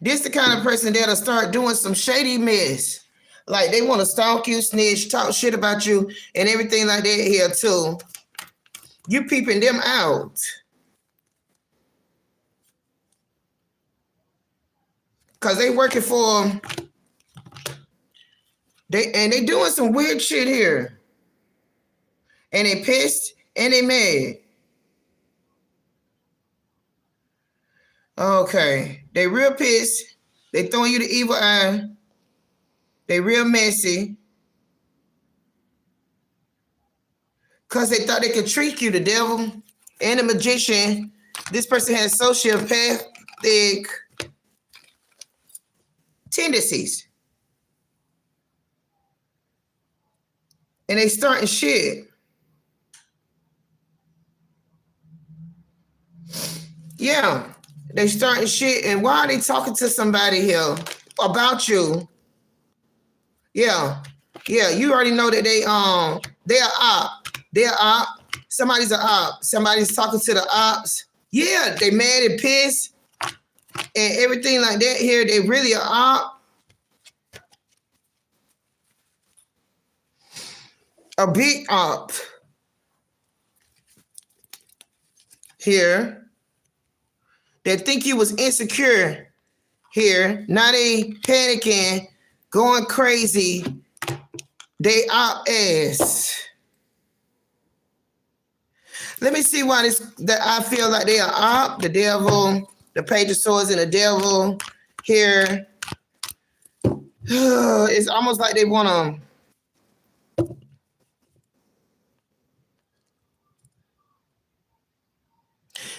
This the kind of person that'll start doing some shady mess. Like they want to stalk you, snitch, talk shit about you, and everything like that here too. You peeping them out. Cause they working for they doing some weird shit here. And they pissed and they mad. Okay. They real pissed. They throwing you the evil eye. They real messy. Cause they thought they could trick you, the devil and the magician. This person has sociopathic tendencies. And they starting shit. Yeah, they starting shit. And why are they talking to somebody here about you? Yeah, you already know that they are op. They're op. Somebody's an op. Somebody's talking to the ops. Yeah, they mad and pissed and everything like that here. They really are op. A big op here. They think you was insecure here. Now they panicking, going crazy. They op ass. Let me see why that I feel like they are op. The devil, the page of swords and the devil here. It's almost like they want to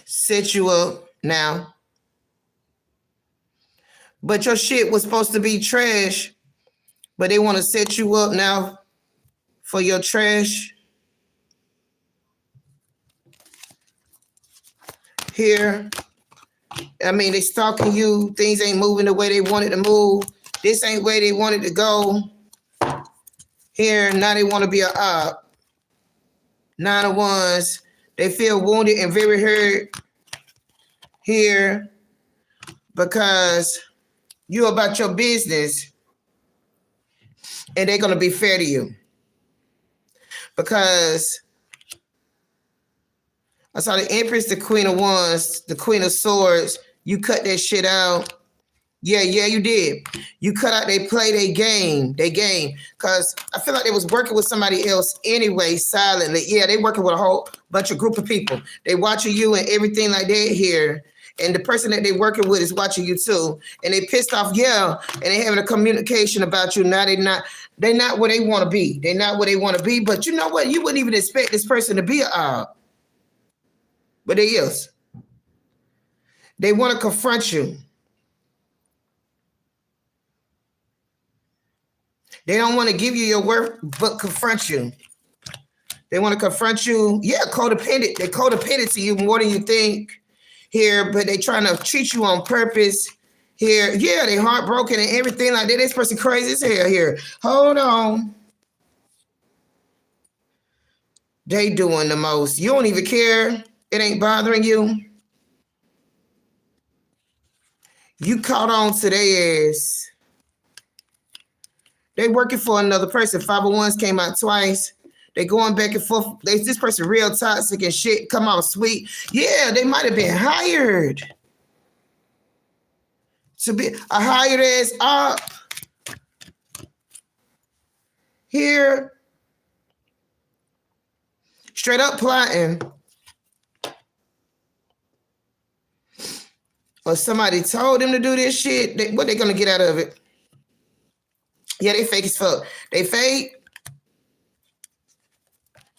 set you up now. But your shit was supposed to be trash, but they want to set you up now for your trash. Here. I mean, they stalking you. Things ain't moving the way they wanted to move. This ain't where they wanted to go. Here, now they want to be a op. 9 of Wands. They feel wounded and very hurt here because you're about your business and they're going to be fair to you. Because I saw the Empress, the Queen of Wands, the Queen of Swords. You cut that shit out. Yeah, you did. You cut out they play, they game. Because I feel like they was working with somebody else anyway, silently. Yeah, they working with a whole bunch of group of people. They watching you and everything like that here. And the person that they working with is watching you too. And they pissed off, yeah. And they having a communication about you. Now they're not where they want to be. They're not where they want to be. But you know what? You wouldn't even expect this person to be an op. But they is. They want to confront you. They don't want to give you your worth, but confront you. They want to confront you. Yeah, codependent. They're codependent to you more than you think here, but they trying to treat you on purpose here. Yeah, they heartbroken and everything like that. This person crazy as hell here. Hold on. They doing the most. You don't even care. It ain't bothering you. You caught on to their ass. They working for another person. 501s came out twice. They going back and forth. This person real toxic and shit. Come out sweet. Yeah, they might have been hired to be a hired ass up here. Straight up plotting. Or somebody told them to do this shit. What they gonna get out of it? Yeah, they fake as fuck. They fake.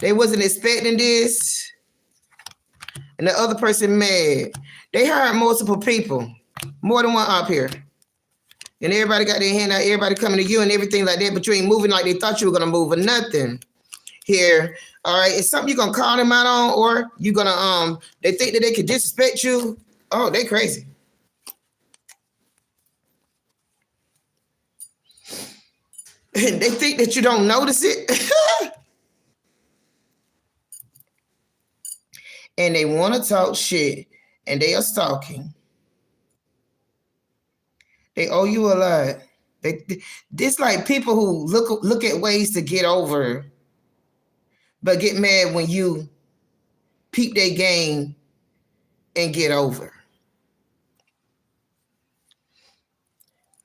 They wasn't expecting this. And the other person mad. They hired multiple people. More than one up here. And everybody got their hand out. Everybody coming to you and everything like that. But you ain't moving like they thought you were going to move or nothing. Here. All right. It's something you're going to call them out on. Or you're going to, they think that they can disrespect you. Oh, they crazy. And they think that you don't notice it. And they want to talk shit, and they are stalking. They owe you a lot. This like people who look at ways to get over, but get mad when you peep their game and get over.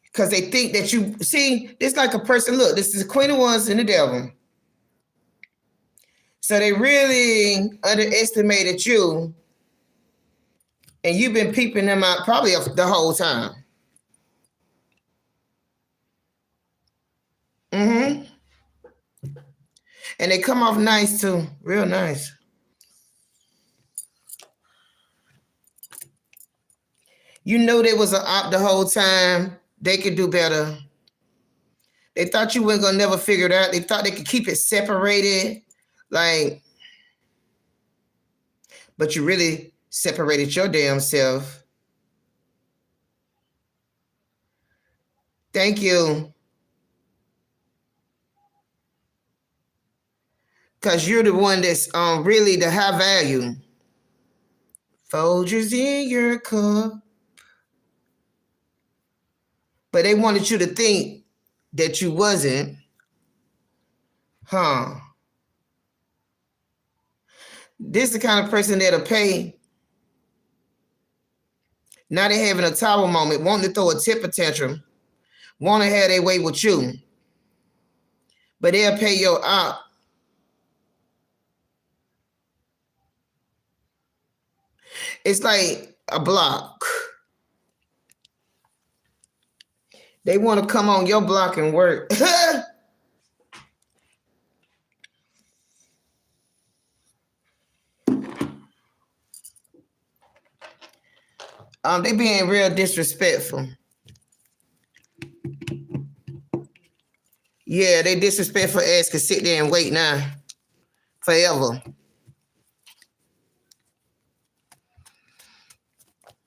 Because they think that you, see, this like a person, look, this is the Queen of Wands and the Devil. So they really underestimated you, and you've been peeping them out probably the whole time. Mm-hmm. And they come off nice too, real nice. You know they was an op the whole time. They could do better. They thought you weren't gonna never figure it out. They thought they could keep it separated. Like, but you really separated your damn self. Thank you. Because you're the one that's really the high value. Folgers in your cup. But they wanted you to think that you wasn't. Huh. This is the kind of person that'll pay. Now they're having a tower moment, wanting to throw a temper tantrum, want to have their way with you. But they'll pay your op. It's like a block. They want to come on your block and work. They being real disrespectful. Yeah, they disrespectful ass can sit there and wait now. Forever.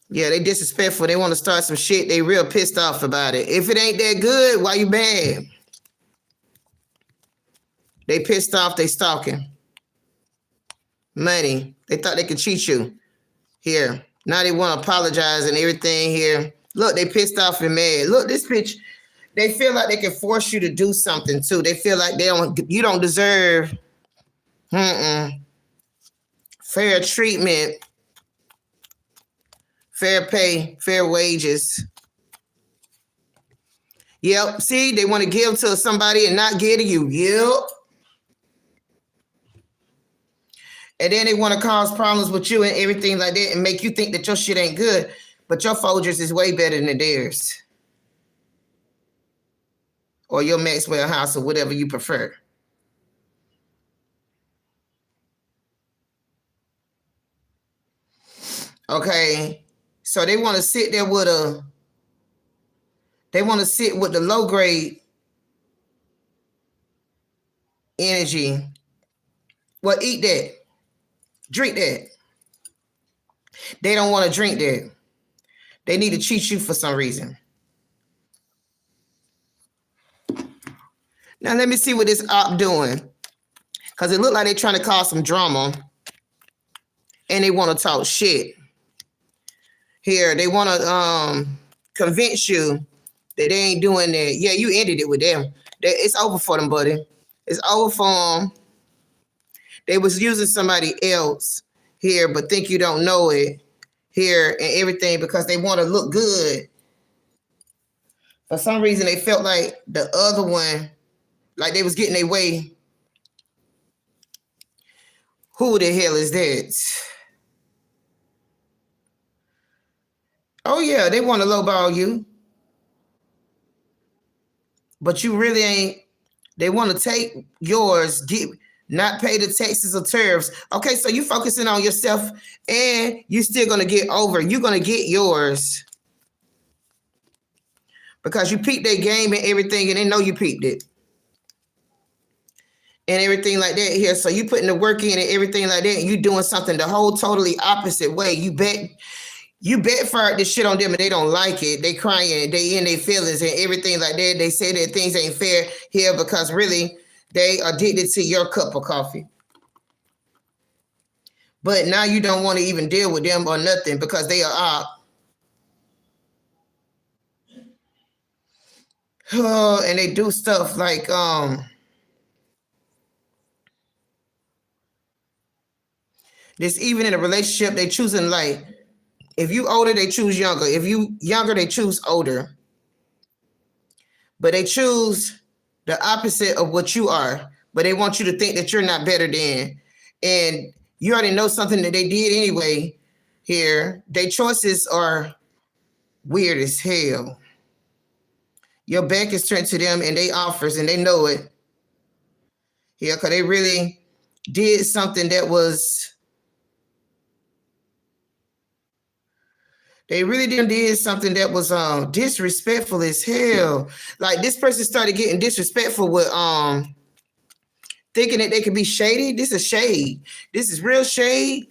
Yeah, they disrespectful. They want to start some shit. They real pissed off about it. If it ain't that good, why you mad? They pissed off. They stalking. Money. They thought they could cheat you. Here. Now they want to apologize and everything here. Look, they pissed off and mad. Look, this bitch. They feel like they can force you to do something too. They feel like you don't deserve fair treatment, fair pay, fair wages. Yep. See, they want to give to somebody and not give to you. Yep. And then they want to cause problems with you and everything like that and make you think that your shit ain't good, but your Folgers is way better than theirs. Or your Maxwell House or whatever you prefer. Okay. So they want to sit there with they want to sit with the low grade energy. Well, eat that. Drink that. They don't want to drink that. They need to cheat you for some reason. Now let me see what this op doing. Because it looked like they're trying to cause some drama. And they want to talk shit. Here, they want to convince you that they ain't doing that. Yeah, you ended it with them. It's over for them, buddy. It's over for them. They was using somebody else here, but think you don't know it here and everything because they want to look good. For some reason, they felt like the other one, like they was getting their way. Who the hell is that? Oh, yeah, they want to lowball you. But you really ain't. They want to take yours, not pay the taxes or tariffs. Okay, so you focusing on yourself and you still going to get over. You're going to get yours. Because you peeped their game and everything and they know you peeped it. And everything like that here. So you putting the work in and everything like that and you doing something the whole totally opposite way. You backfired this shit on them and they don't like it. They crying, they in their feelings and everything like that. They say that things ain't fair here because really they addicted to your cup of coffee. But now you don't want to even deal with them or nothing because they are up. And they do stuff like this. Even in a relationship, they choosing like if you older, they choose younger. If you younger, they choose older. But they choose the opposite of what you are. But they want you to think that you're not better than. And you already know something that they did anyway here. Their choices are weird as hell. Your back is turned to them and they offers and they know it. Yeah, because they really did something that was... They really did something that was disrespectful as hell. Like this person started getting disrespectful with thinking that they could be shady. This is shade. This is real shade.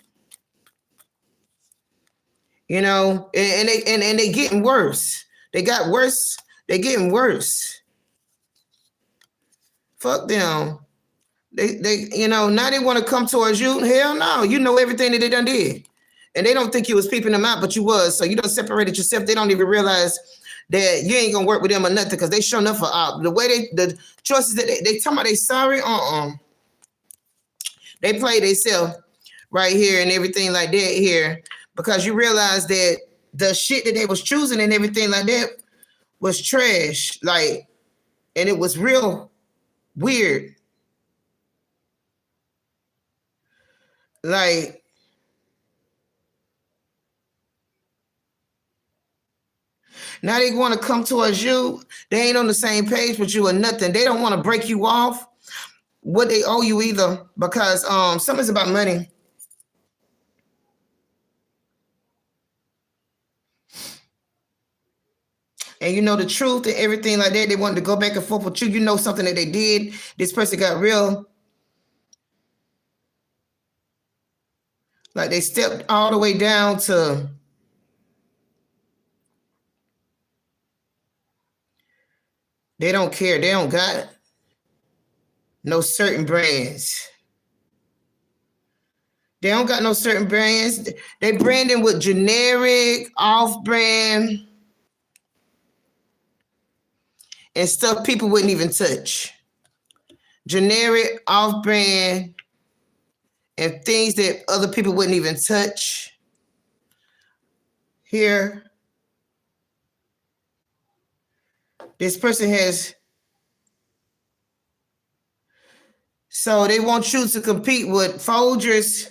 You know, and they getting worse. They got worse. They getting worse. Fuck them. They you know, now they want to come towards you. Hell no. You know everything that they done did. And they don't think you was peeping them out, but you was. So you done separated yourself. They don't even realize that you ain't gonna work with them or nothing because they showing up for the way the choices that they talking about they sorry. They play themselves right here and everything like that here because you realize that the shit that they was choosing and everything like that was trash. Like, and it was real weird. Like, now they want to come towards you. They ain't on the same page with you or nothing. They don't want to break you off what they owe you either because something's about money. And you know the truth and everything like that. They wanted to go back and forth with you. You know something that they did. This person got real. Like they stepped all the way down to... They don't care. They don't got no certain brands. They don't got no certain brands. They branding with generic, off-brand, and stuff people wouldn't even touch. Generic, off-brand, and things that other people wouldn't even touch. Here, this person has... So they want you to compete with Folgers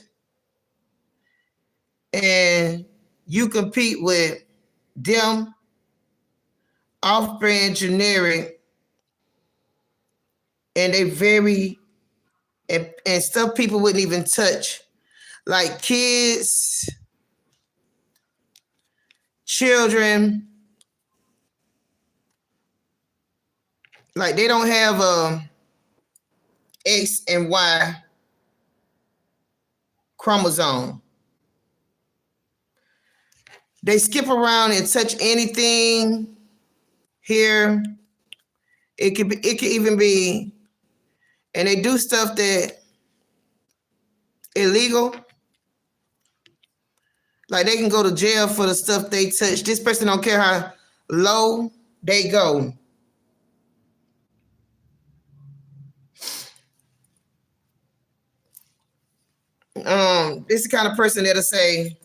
and you compete with them, off-brand, generic, and they very... And stuff people wouldn't even touch. Like kids, children. Like they don't have X and Y chromosome. They skip around and touch anything here. It could even be, and they do stuff that illegal. Like they can go to jail for the stuff they touch. This person don't care how low they go. This is the kind of person that'll say,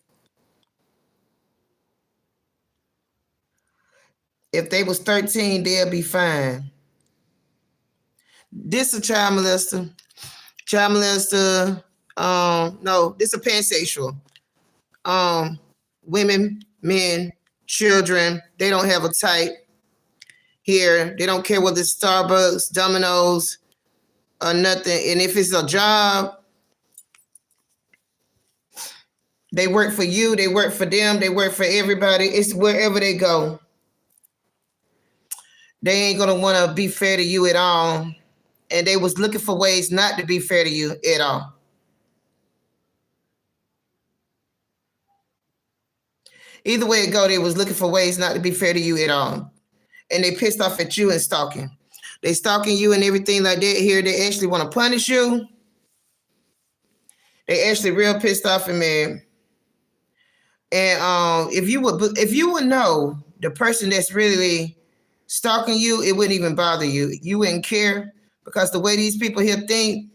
if they was 13, they'll be fine. This a child molester. Child molester. No, this a pansexual. Women, men, children, they don't have a type here. They don't care whether it's Starbucks, Domino's, or nothing. And if it's a job, they work for you, they work for them, they work for everybody. It's wherever they go. They ain't gonna want to be fair to you at all. And they was looking for ways not to be fair to you at all. Either way it go, they was looking for ways not to be fair to you at all. And they pissed off at you and stalking. They stalking you and everything like that here. They actually want to punish you. They actually real pissed off and mad. And if you would know the person that's really stalking you, it wouldn't even bother you. You wouldn't care, because the way these people here think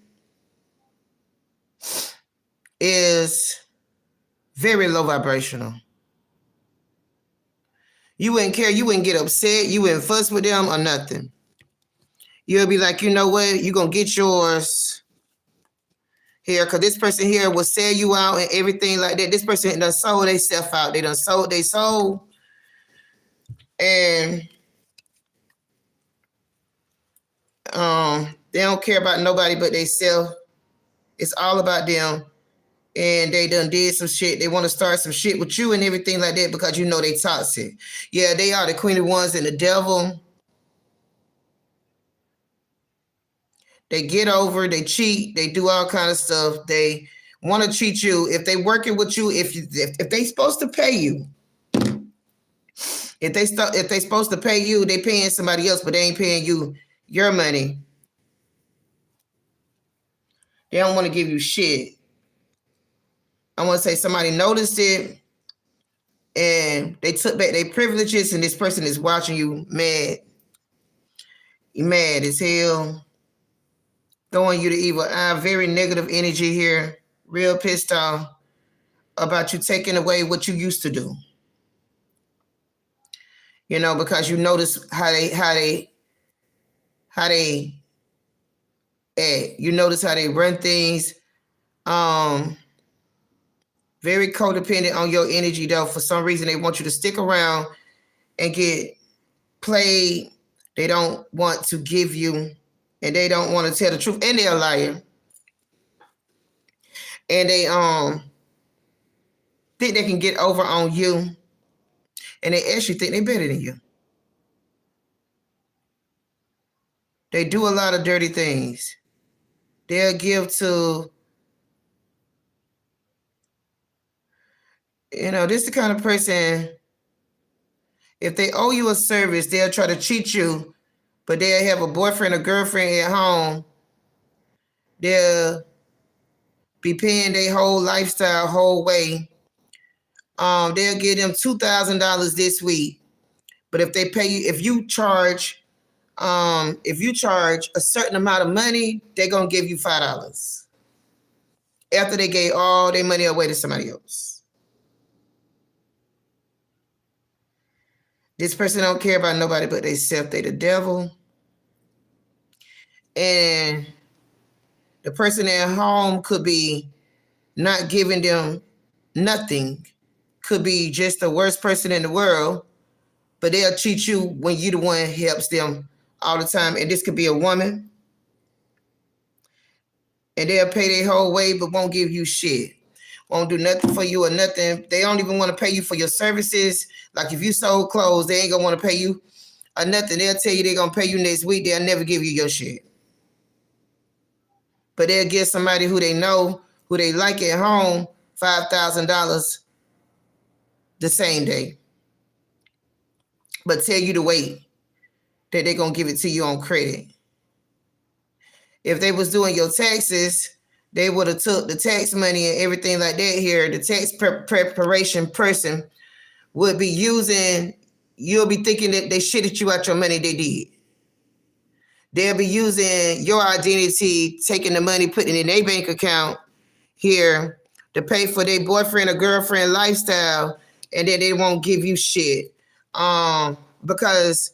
is very low vibrational. You wouldn't care. You wouldn't get upset. You wouldn't fuss with them or nothing. You'll be like, you know what? You're going to get yours here, because this person here will sell you out and everything like that. This person done sold themselves out. They done sold their soul. And they don't care about nobody but they self. It's all about them. And they done did some shit. They want to start some shit with you and everything like that, because you know they toxic. Yeah, they are the Queen of Wands and the devil. They get over, they cheat, they do all kind of stuff. They want to cheat you. If they working with you, if they supposed to pay you, if they supposed to pay you, they paying somebody else, but they ain't paying you your money. They don't want to give you shit. I want to say somebody noticed it and they took back their privileges, and this person is watching you mad. You mad as hell. Throwing you the evil eye. Very negative energy here. Real pissed off about you taking away what you used to do. You know, because you notice how they act. You notice how they run things. Very codependent on your energy, though. For some reason, they want you to stick around and get played. They don't want to give you, and they don't want to tell the truth. And they're a liar. And they think they can get over on you. And they actually think they're better than you. They do a lot of dirty things. They'll give to, you know, this is the kind of person, if they owe you a service, they'll try to cheat you, but they'll have a boyfriend or girlfriend at home. They'll be paying their whole lifestyle, whole way. They'll give them $2,000 this week. But if they pay you, if you charge a certain amount of money, they're gonna give you $5 after they gave all their money away to somebody else. This person don't care about nobody but they self. They the devil. And the person at home could be not giving them nothing. Could be just the worst person in the world, but they'll cheat you when you the one who helps them all the time. And this could be a woman. And they'll pay their whole way, but won't give you shit. Won't do nothing for you or nothing. They don't even want to pay you for your services. Like if you sold clothes, they ain't gonna want to pay you or nothing. They'll tell you they're gonna pay you next week. They'll never give you your shit. but they'll give somebody who they know, who they like at home, $5,000 the same day, but tell you to wait, that they're going to give it to you on credit. If they was doing your taxes, they would have took the tax money and everything like that here. The tax preparation person would be using, you'll be thinking that they shitted you out your money they did. They'll be using your identity, taking the money, putting it in their bank account here to pay for their boyfriend or girlfriend lifestyle, and then they won't give you shit. Because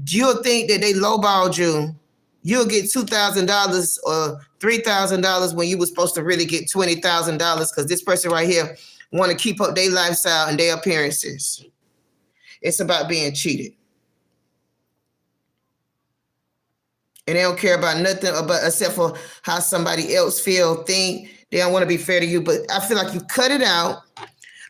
you'll think that they lowballed you. You'll get $2,000 or $3,000 when you were supposed to really get $20,000 because this person right here want to keep up their lifestyle and their appearances. It's about being cheated. And they don't care about nothing except for how somebody else feel, think. They don't want to be fair to you, but I feel like you cut it out.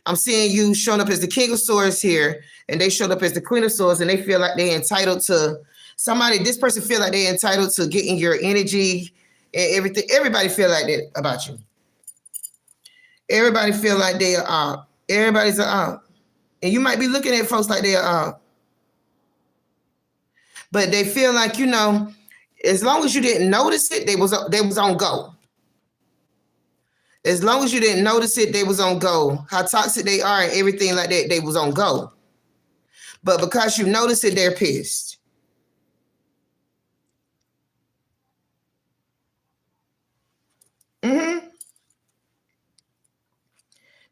I'm seeing you showing up as the King of Swords here, and they showed up as the Queen of Swords, and they feel like they're entitled to somebody. This person feel like they're entitled to getting your energy and everything. Everybody feel like that about you. Everybody feel like they are out. Everybody's out. And you might be looking at folks like they are out. But they feel like, you know, as long as you didn't notice it, they was on go. As long as you didn't notice it, they was on go. How toxic they are and everything like that, they was on go. But because you noticed it, they're pissed.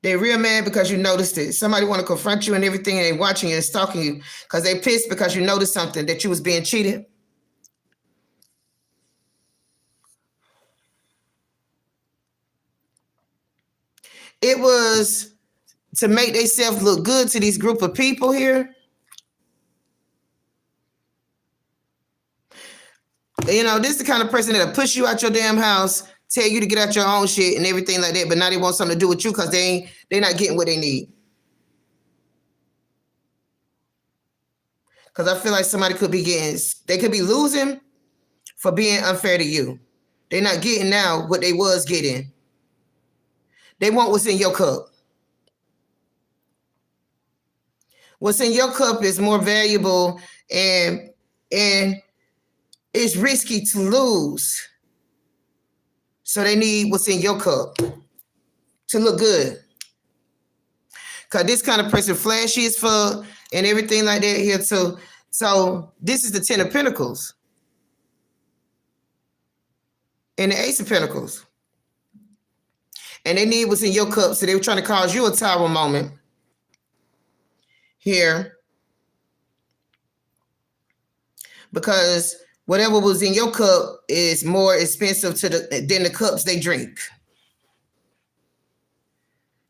They're real mad because you noticed it. Somebody want to confront you and everything, and they watching you and stalking you because they pissed because you noticed something, that you was being cheated. It was to make themselves look good to these group of people here. You know, this is the kind of person that'll push you out your damn house, tell you to get out your own shit and everything like that, but now they want something to do with you because they're not getting what they need. Because I feel like somebody could be they could be losing for being unfair to you. They're not getting now what they was getting. They want what's in your cup. What's in your cup is more valuable, and it's risky to lose. So they need what's in your cup to look good. Because this kind of person flashy as fuck and everything like that here too. So this is the 10 of Pentacles and the Ace of Pentacles. And they need what's in your cup. So they were trying to cause you a tower moment here. Because whatever was in your cup is more expensive than the cups they drink.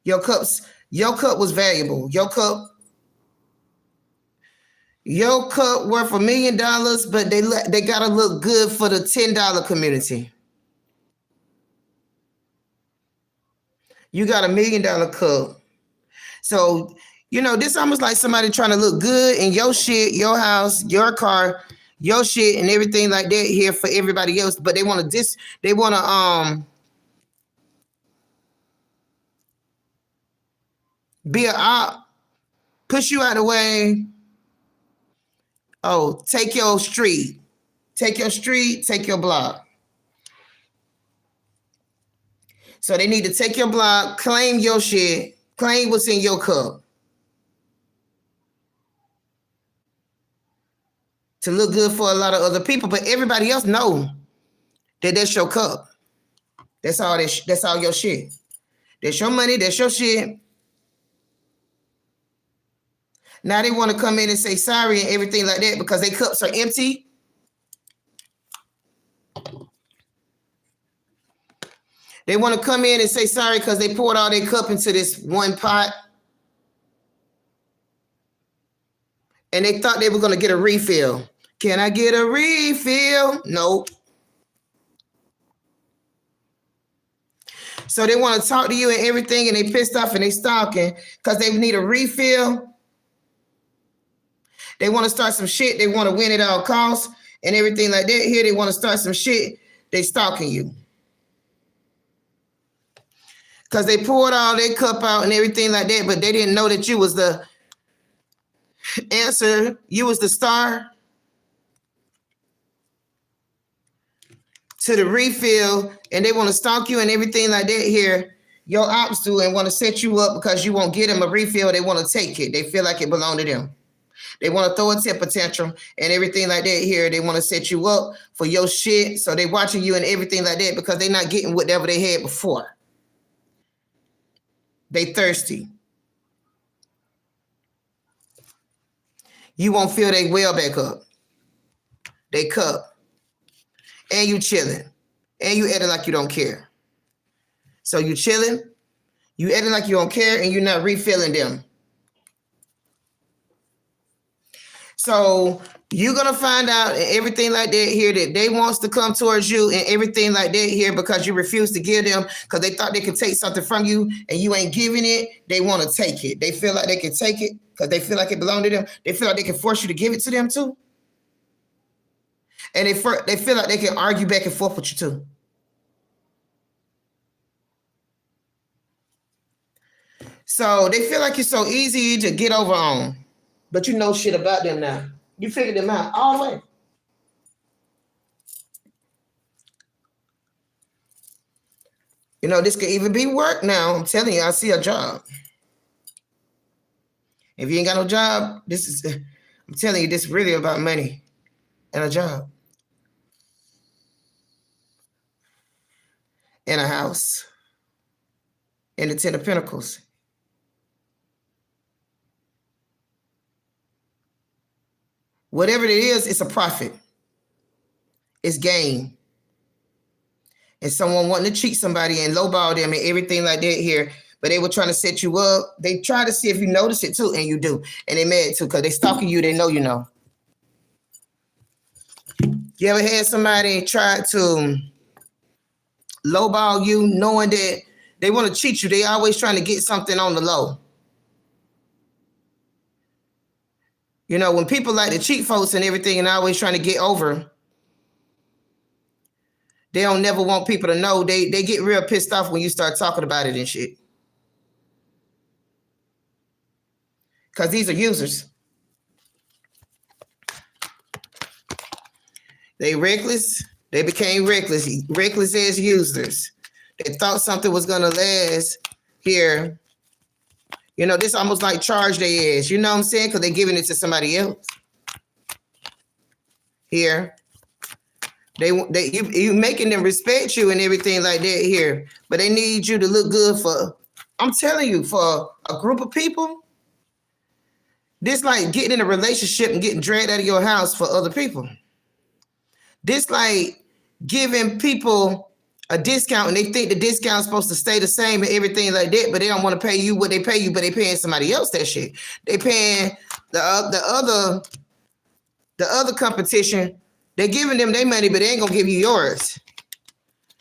Your cup was valuable. Your cup worth $1 million, but they gotta look good for the $10 community. You got $1 million cup. So, you know, this almost like somebody trying to look good in your shit, your house, your car, your shit, and everything like that here for everybody else. But they want to be a op, push you out of the way. Oh, take your street. Take your street, take your block. So they need to take your block, claim your shit, claim what's in your cup. To look good for a lot of other people, but everybody else know that that's your cup. That's all your shit. That's your money, that's your shit. Now they want to come in and say sorry and everything like that because their cups are empty. They want to come in and say sorry because they poured all their cup into this one pot. And they thought they were going to get a refill. Can I get a refill? Nope. So they want to talk to you and everything, and they pissed off and they stalking because they need a refill. They want to start some shit. They want to win at all costs and everything like that. Here they want to start some shit They stalking you. Because they poured all their cup out and everything like that, but they didn't know that you was the answer. You was the star to the refill, and they want to stalk you and everything like that here. Your ops do and want to set you up because you won't get them a refill. They want to take it. They feel like it belongs to them. They want to throw a temper tantrum and everything like that here. They want to set you up for your shit. So they watching you and everything like that because they're not getting whatever they had before. They thirsty. You won't fill their well back up. They cup. And you chilling. And you acting like you don't care. So you chilling, you acting like you don't care, and you're not refilling them. So you're going to find out and everything like that here that they wants to come towards you and everything like that here because you refuse to give them because they thought they could take something from you and you ain't giving it. They want to take it. They feel like they can take it because they feel like it belongs to them. They feel like they can force you to give it to them too. And they feel like they can argue back and forth with you too. So they feel like it's so easy to get over on, but you know shit about them now. You figured them out all the way. You know, this could even be work now. I'm telling you, I see a job. If you ain't got no job, I'm telling you, this is really about money and a job. And a house. And the 10 of Pentacles. Whatever it is, it's a profit. It's gain. And someone wanting to cheat somebody and lowball them and everything like that here, but they were trying to set you up. They try to see if you notice it too, and you do. And they mad too, because they stalking you, they know you know. You ever had somebody try to lowball you knowing that they want to cheat you? They always trying to get something on the low. You know, when people like to cheat folks and everything and always trying to get over, they don't never want people to know. They get real pissed off when you start talking about it and shit. Because these are users. They reckless. They became reckless. Reckless as users. They thought something was going to last here. You know, this almost like charge they ass. You know what I'm saying? Because they're giving it to somebody else. Here. You making them respect you and everything like that here. But they need you to look good for, I'm telling you, for a group of people. This like getting in a relationship and getting dragged out of your house for other people. This like giving people a discount and they think the discount is supposed to stay the same and everything like that, but they don't want to pay you what they pay you, but they paying somebody else that shit. They paying the other competition. They're giving them their money, but they ain't gonna give you yours.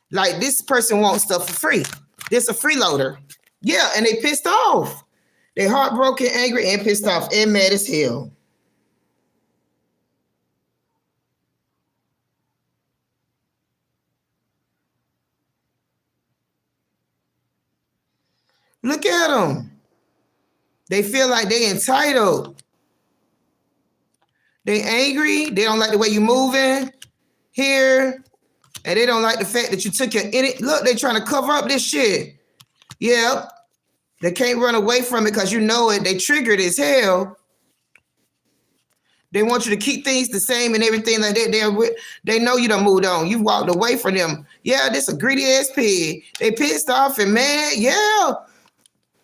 Like this person wants stuff for free. This a freeloader. Yeah, and they pissed off. They heartbroken, angry, and pissed off, and mad as hell. Look at them. They feel like they entitled. They angry. They don't like the way you moving here. And they don't like the fact that you took your look, they trying to cover up this shit. Yeah. They can't run away from it because you know it. They triggered as hell. They want you to keep things the same and everything like that. They know you done moved on. You walked away from them. Yeah, this a greedy ass pig. They pissed off and mad. Yeah.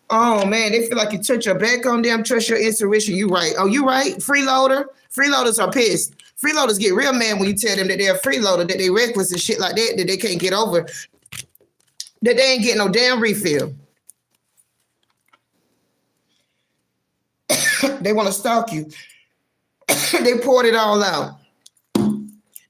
Oh, man, they feel like you touch your back on them, trust your intuition. You right. Oh, you right. Freeloader. Freeloaders are pissed. Freeloaders get real mad when you tell them that they're a freeloader, that they reckless and shit like that, that they can't get over, that they ain't getting no damn refill. They want to stalk you. They poured it all out.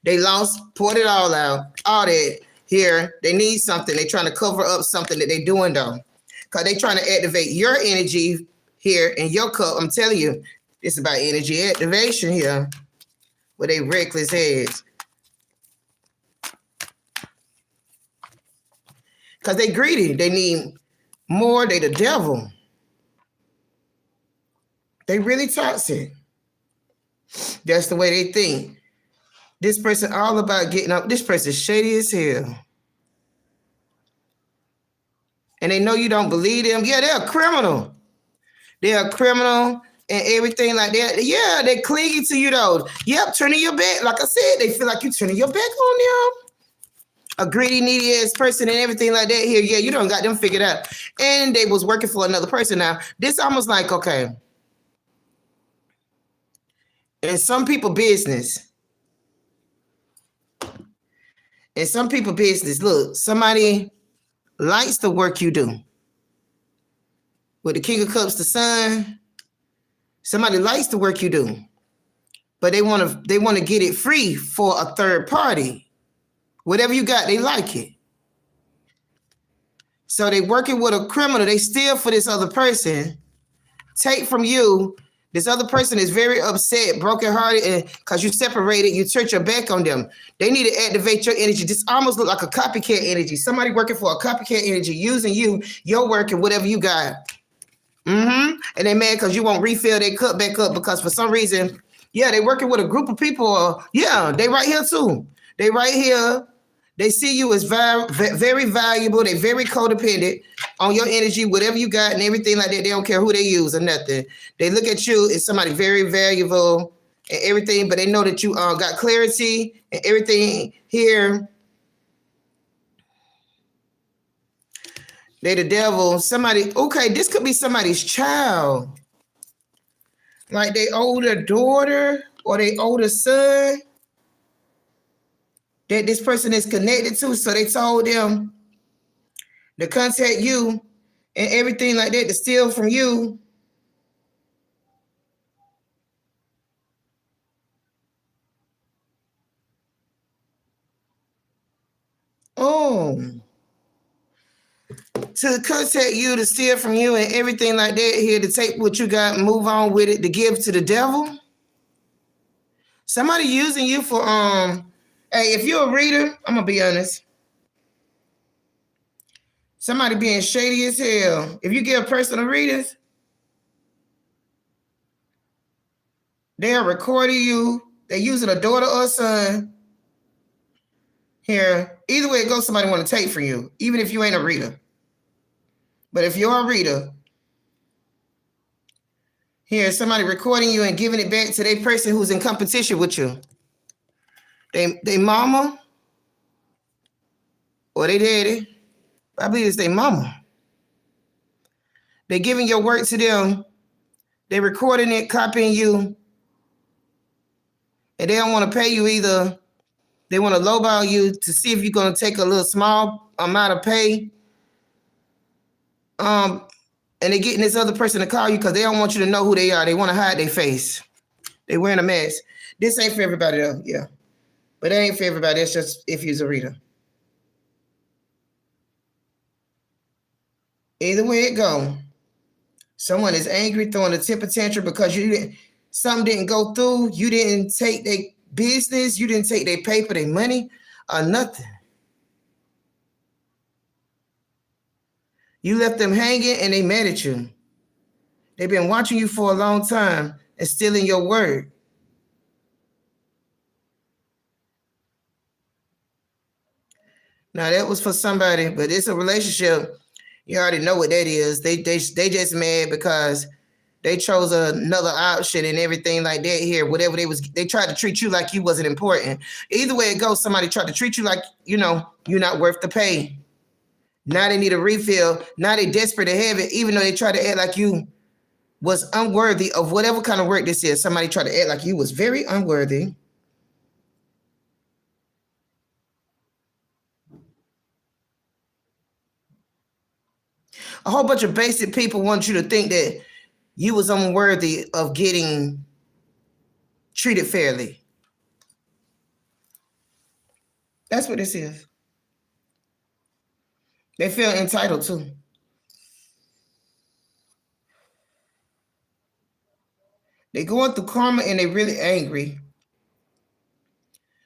They lost, poured it all out. All that here. They need something. They trying to cover up something that they doing though. Because they trying to activate your energy here in your cup. I'm telling you, it's about energy activation here. With they reckless heads. because they greedy. They need more. They the devil. They really toxic. That's the way they think. This person all about getting up. This person shady as hell. And they know you don't believe them. Yeah, they're a criminal. They're a criminal and everything like that. Yeah, they clingy to you though. Yep, turning your back. Like I said, they feel like you turning your back on them. A greedy, needy ass person and everything like that here. Yeah, you don't got them figured out. And they was working for another person now. This almost like, okay. In some people business. Look, somebody likes the work you do. With the King of Cups, the Sun, somebody likes the work you do, but they want to get it free for a third party. Whatever you got, they like it. So they working with a criminal. They steal for this other person, take from you. This other person is very upset, brokenhearted, and because you separated, you turned your back on them. They need to activate your energy. This almost look like a copycat energy. Somebody working for a copycat energy, using you, your work, and whatever you got. And they mad because you won't refill their cup back up because for some reason, yeah, they working with a group of people. Yeah, they right here too. They right here. They see you as very valuable. They very codependent on your energy, whatever you got and everything like that. They don't care who they use or nothing. They look at you as somebody very valuable and everything, but they know that you got clarity and everything here. They the devil. Somebody, okay, this could be somebody's child. Like they older daughter or they older son that this person is connected to. So they told them to contact you and everything like that to steal from you. Oh. To contact you, to steal from you and everything like that here, to take what you got and move on with it, to give to the devil. Somebody using you for, hey, if you're a reader, I'm going to be honest. Somebody being shady as hell. If you give personal readings, they are recording you. They're using a daughter or a son. Here, either way it goes, somebody want to take from you, even if you ain't a reader. But if you're a reader, here, somebody recording you and giving it back to their person who's in competition with you. They mama or they daddy. I believe it's their mama. They're giving your work to them. They're recording it, copying you. And they don't want to pay you either. They want to lowball you to see if you're going to take a little small amount of pay. And they're getting this other person to call you because they don't want you to know who they are. They want to hide their face. They wearing a mask. This ain't for everybody though, yeah. But it ain't for everybody. It's just if you're a reader. Either way it go, someone is angry, throwing a temper tantrum because something didn't go through. You didn't take their business. You didn't take their paper, their money, or nothing. You left them hanging and they mad at you. They've been watching you for a long time and stealing your word. Now that was for somebody, but it's a relationship. You already know what that is. They just mad because they chose another option and everything like that here. Whatever they tried to treat you like you wasn't important. Either way it goes, somebody tried to treat you like, you're not worth the pay. Now they need a refill. Now they desperate to have it, even though they try to act like you was unworthy of whatever kind of work this is. Somebody tried to act like you was very unworthy. A whole bunch of basic people want you to think that you was unworthy of getting treated fairly. That's what this is. They feel entitled to. They going through karma and they really angry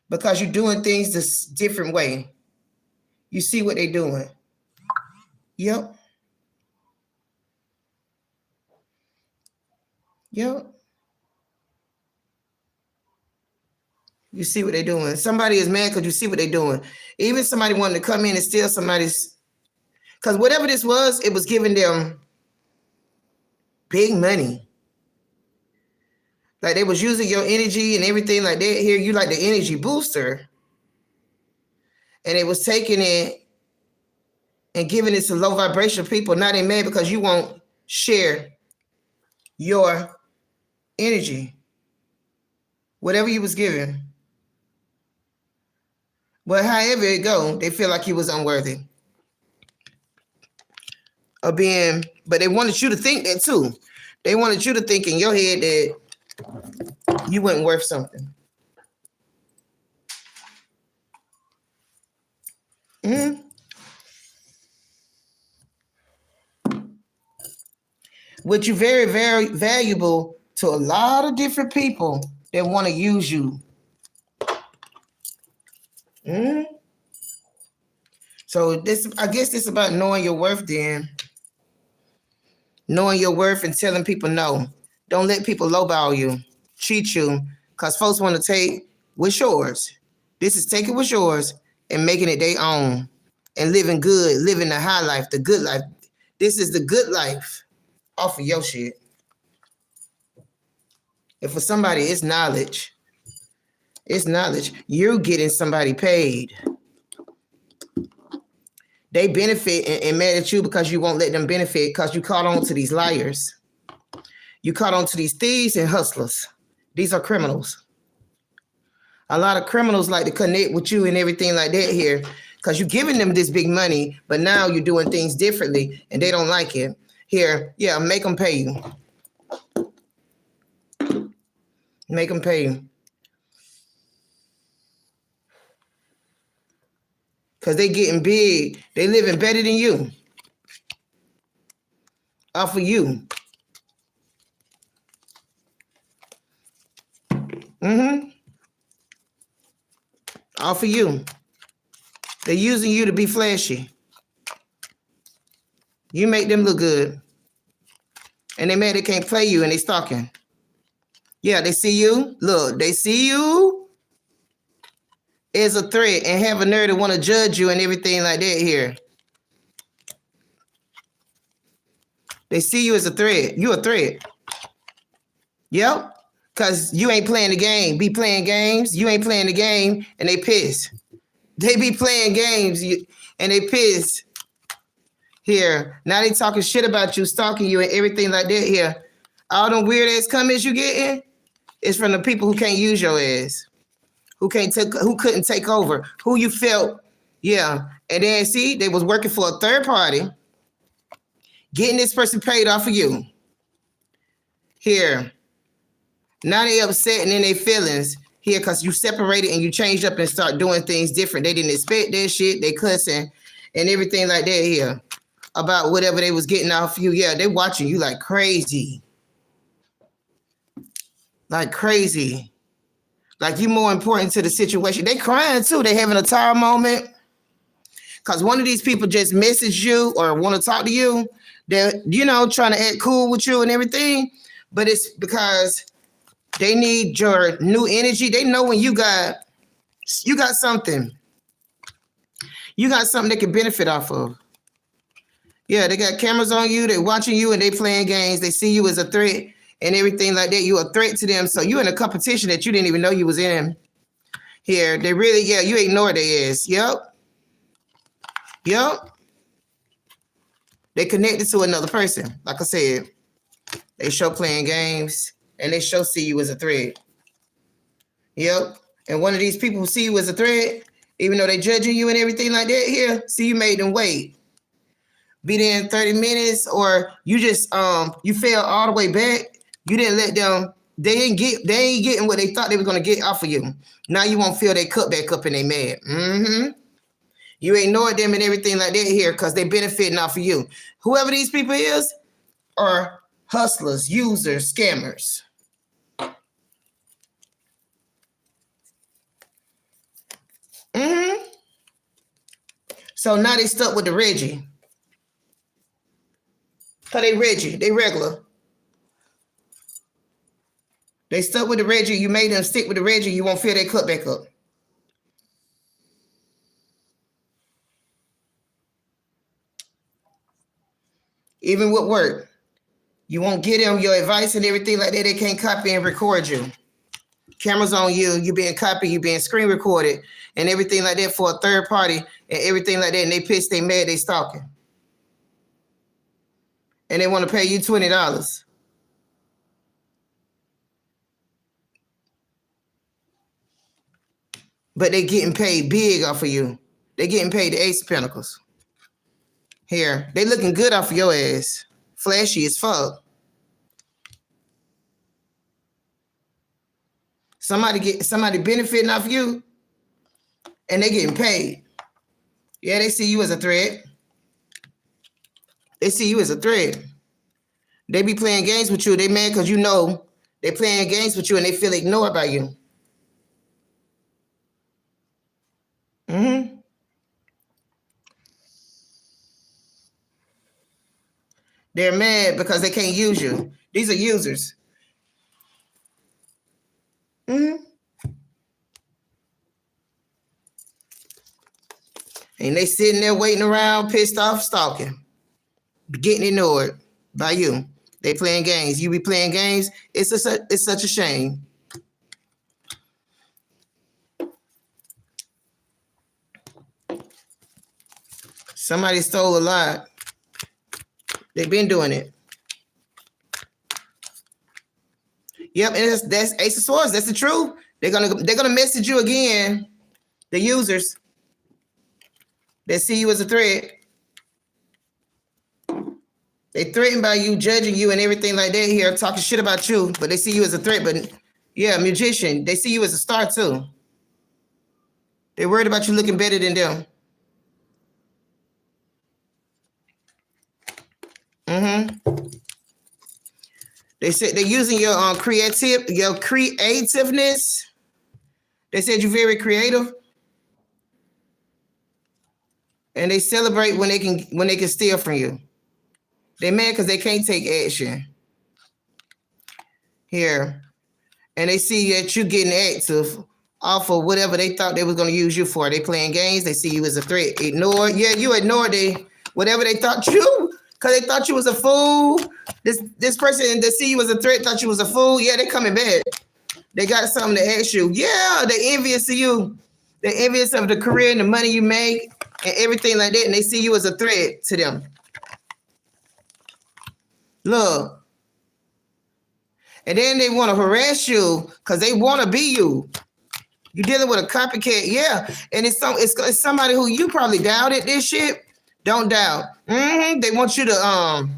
because you're doing things this different way. You see what they doing. Yep. Yep. You see what they're doing. Somebody is mad because you see what they're doing. Even somebody wanting to come in and steal somebody's, because whatever this was, it was giving them big money. Like they was using your energy and everything like that. Here, you like the energy booster. And they was taking it and giving it to low vibration people. Now they mad because you won't share your energy. Whatever you was given. But however it go, they feel like you was unworthy of being, but they wanted you to think that too. They wanted you to think in your head that you weren't worth something. Mm-hmm. Which you very, very valuable to a lot of different people that want to use you. Mm-hmm. So this, I guess this is about knowing your worth then. Knowing your worth and telling people no. Don't let people lowball you, cheat you, because folks want to take what's yours. This is taking what's yours and making it their own and living good, living the high life, the good life. This is the good life off of your shit. And for somebody, it's knowledge. It's knowledge. You're getting somebody paid. They benefit and mad at you because you won't let them benefit because you caught on to these liars. You caught on to these thieves and hustlers. These are criminals. A lot of criminals like to connect with you and everything like that here because you're giving them this big money, but now you're doing things differently and they don't like it. Here, yeah, make them pay you. Make them pay you. Because they getting big. They living better than you. Off of you. Mm-hmm. Off of you. They're using you to be flashy. You make them look good. And they mad they can't play you and they stalking. Yeah, they see you. Look, they see you as a threat and have a nerve to want to judge you and everything like that here. They see you as a threat. You a threat. Yep. Because you ain't playing the game. Be playing games. You ain't playing the game and they piss. They be playing games and they piss. Here. Now they talking shit about you, stalking you and everything like that here. All them weird ass comments you getting is from the people who can't use your ass. Who couldn't take over. Who you felt, yeah. And then see, they was working for a third party, getting this person paid off of you. Here. Now they upset and in their feelings here because you separated and you changed up and start doing things different. They didn't expect that shit. They cussing and everything like that here about whatever they was getting off you. Yeah, they watching you like crazy. Like crazy. Like you more important to the situation. They crying too. They having a tired moment. Because one of these people just messaged you or want to talk to you. They're, trying to act cool with you and everything. But it's because they need your new energy. They know when you got something. You got something they can benefit off of. Yeah, they got cameras on you. They're watching you and they playing games. They see you as a threat and everything like that. You're a threat to them. So you're in a competition that you didn't even know you was in. Here, they really, yeah, you ignore their ass. Yep. They connected to another person. Like I said, they show playing games and they show see you as a threat. Yep. And one of these people who see you as a threat, even though they judging you and everything like that here, see you made them wait. Be there in 30 minutes or you just, you fell all the way back. You didn't let them, they ain't getting what they thought they were going to get off of you. Now you won't feel they cut back up and they mad. Mm-hmm. You ignored them and everything like that here because they benefiting off of you. Whoever these people is are hustlers, users, scammers. Mm-hmm. So now they stuck with the Reggie. Cause they Reggie, they regular. They stuck with the Reggie. You made them stick with the Reggie. You won't feel they cut back up. Even with work, you won't get them your advice and everything like that. They can't copy and record you. Cameras on you. You being copied. You being screen recorded and everything like that for a third party and everything like that. And they pissed. They mad. They stalking. And they want to pay you $20. But they getting paid big off of you. They getting paid the Ace of Pentacles. Here, they looking good off of your ass. Flashy as fuck. Somebody benefiting off you, and they getting paid. Yeah, they see you as a threat. They see you as a threat. They be playing games with you. They mad because you know they playing games with you and they feel ignored by you. Mm-hmm. They're mad because they can't use you. These are users. Mm-hmm. And they sitting there waiting around, pissed off, stalking, getting ignored by you. They playing games. You be playing games. It's such a shame. Somebody stole a lot. They've been doing it. Yep, and that's Ace of Swords. That's the truth. They're gonna message you again. The users. They see you as a threat. They threatened by you, judging you and everything like that here, talking shit about you, but they see you as a threat. But yeah, magician, they see you as a star too. They're worried about you looking better than them. Mm-hmm. They said they're using your creativeness. They said you're very creative. And they celebrate when they can steal from you. They mad because they can't take action. Here. And they see that you getting active off of whatever they thought they was going to use you for. They playing games. They see you as a threat. Ignore. Yeah, you ignored whatever they thought you, because they thought you was a fool. This person that see you as a threat thought you was a fool. Yeah, they coming back. They got something to ask you. Yeah, they envious of you. They're envious of the career and the money you make and everything like that. And they see you as a threat to them. Look. And then they want to harass you because they want to be you. You're dealing with a copycat. Yeah. And it's somebody who you probably doubted this shit. Don't doubt. They want you to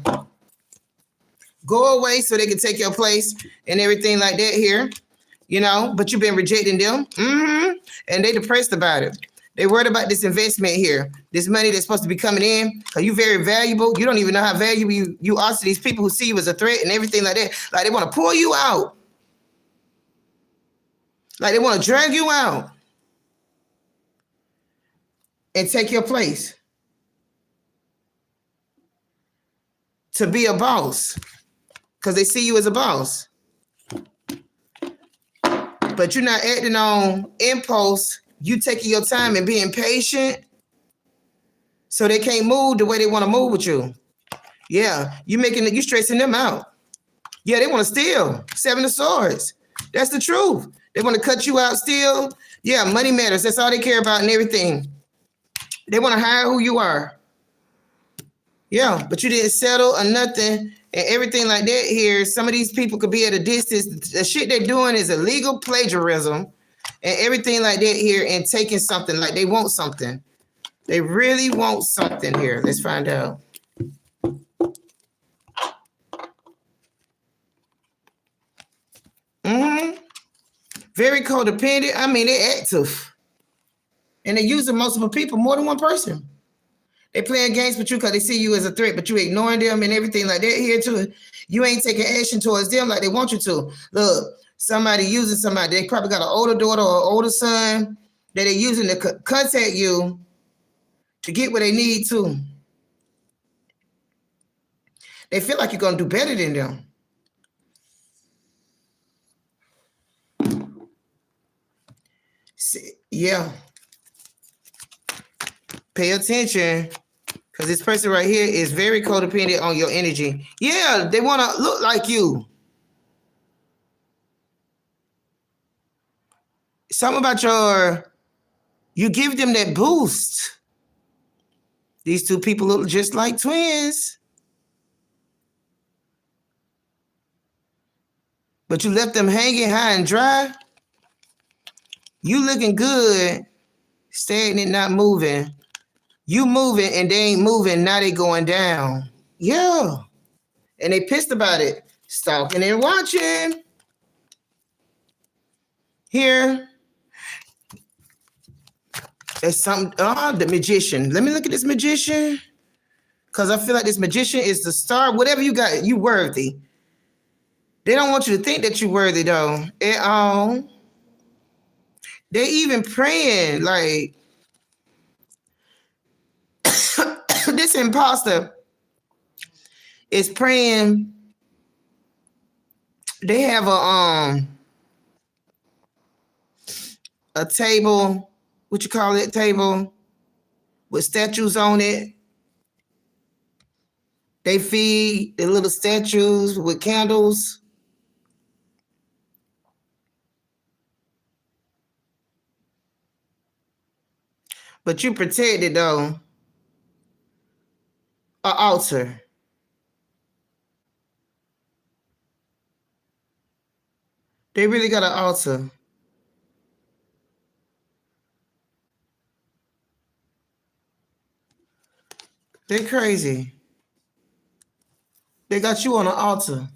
go away so they can take your place and everything like that here. You know, but you've been rejecting them. And they depressed about it. They worried about this investment here. This money that's supposed to be coming in. Because you're very valuable. You don't even know how valuable you are to these people who see you as a threat and everything like that. Like they want to pull you out. Like they want to drag you out. And take your place. To be a boss. Because they see you as a boss. But you're not acting on impulse. You taking your time and being patient. So they can't move the way they want to move with you. Yeah, you stressing them out. Yeah, they want to steal. 7 of Swords. That's the truth. They want to cut you out still. Yeah, money matters. That's all they care about and everything. They want to hide who you are. Yeah, but you didn't settle or nothing. And everything like that here, some of these people could be at a distance. The shit they're doing is illegal plagiarism and everything like that here and taking something like they want something. They really want something here. Let's find out. Very codependent. I mean, they're active. And they're using multiple people, more than one person. They playing games with you because they see you as a threat, but you ignoring them and everything like that here too. You ain't taking action towards them like they want you to. Look, somebody using somebody. They probably got an older daughter or an older son that they're using to contact you to get what they need to. They feel like you're going to do better than them. See, yeah. Pay attention, because this person right here is very codependent on your energy. Yeah, they want to look like you. Something about you give them that boost. These two people look just like twins. But you left them hanging high and dry. You looking good, stagnant, not moving. You moving and they ain't moving, now they going down. Yeah. And they pissed about it. Stalking and watching. Here. There's something. The magician. Let me look at this magician. Because I feel like this magician is the star. Whatever you got, you worthy. They don't want you to think that you're worthy, though, at all. They even praying, like, this imposter is praying. They have a table, what you call it, table with statues on it. They feed the little statues with candles. But you protected, though. An altar. They really got an altar. They're crazy. They got you on an altar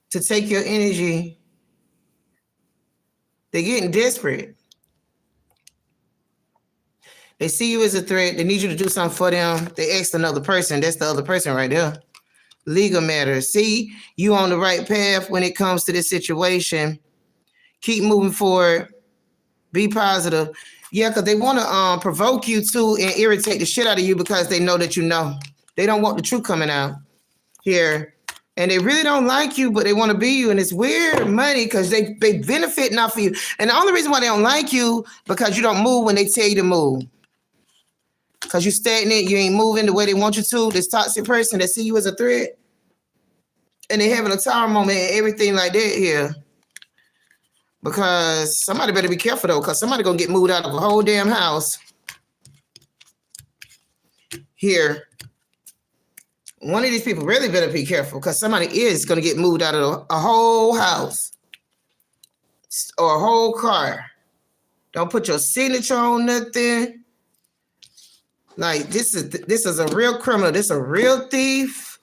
to take your energy. They're getting desperate. They see you as a threat. They need you to do something for them. They asked another person. That's the other person right there. Legal matters. See, you on the right path when it comes to this situation. Keep moving forward. Be positive. Yeah, because they want to provoke you too and irritate the shit out of you because they know that you know. They don't want the truth coming out here. And they really don't like you, but they want to be you. And it's weird money because they benefit not for you. And the only reason why they don't like you because you don't move when they tell you to move. Because you're stagnant, you ain't moving the way they want you to. This toxic person that see you as a threat. And they having a tower moment and everything like that here. Because somebody better be careful though, because somebody gonna get moved out of a whole damn house. Here. One of these people really better be careful because somebody is gonna get moved out of a whole house. Or a whole car. Don't put your signature on nothing. Like this is a real criminal. This is a real thief.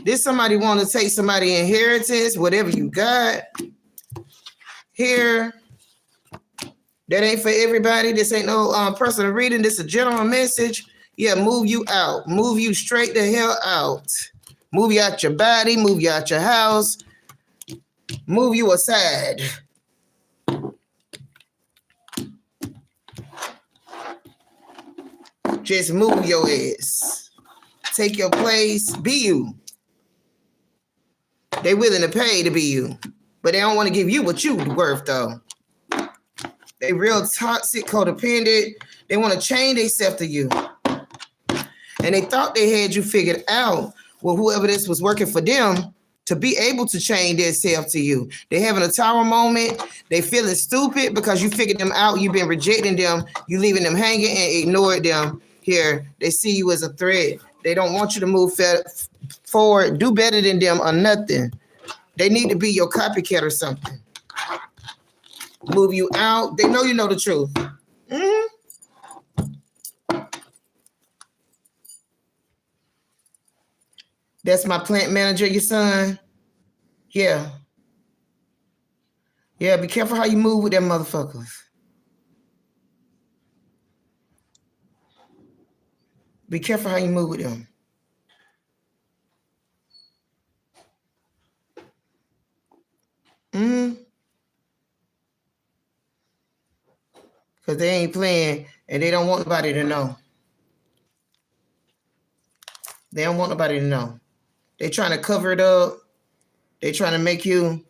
This somebody want to take somebody inheritance, whatever you got. Here. That ain't for everybody. This ain't no personal reading. This is a general message. Yeah, move you out. Move you straight the hell out. Move you out your body. Move you out your house. Move you aside. Just move your ass. Take your place. Be you. They willing to pay to be you. But they don't want to give you what you worth, though. They real toxic, codependent. They want to chain themselves to you. And they thought they had you figured out. Well, whoever this was working for them to be able to chain themselves to you. They having a tower moment. They feeling stupid because you figured them out. You've been rejecting them. You leaving them hanging and ignored them. Here, they see you as a threat. They don't want you to move forward, do better than them or nothing. They need to be your copycat or something. Move you out. They know you know the truth. Mm-hmm. That's my plant manager, your son. Yeah. Yeah, be careful how you move with them motherfuckers. Be careful how you move with them. Because they ain't playing and they don't want nobody to know. They don't want nobody to know. They trying to cover it up. They trying to make you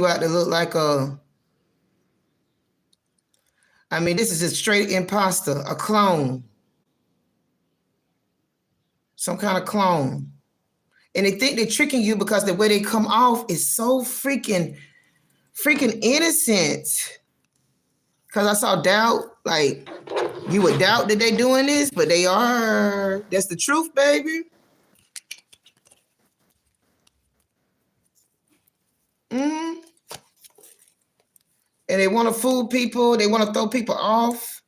out to look like a, I mean, this is a straight imposter, a clone. Some kind of clone. And they think they're tricking you because the way they come off is so freaking innocent. Because I saw doubt, like, you would doubt that they're doing this, but they are. That's the truth, baby. Mm. And they want to fool people. They want to throw people off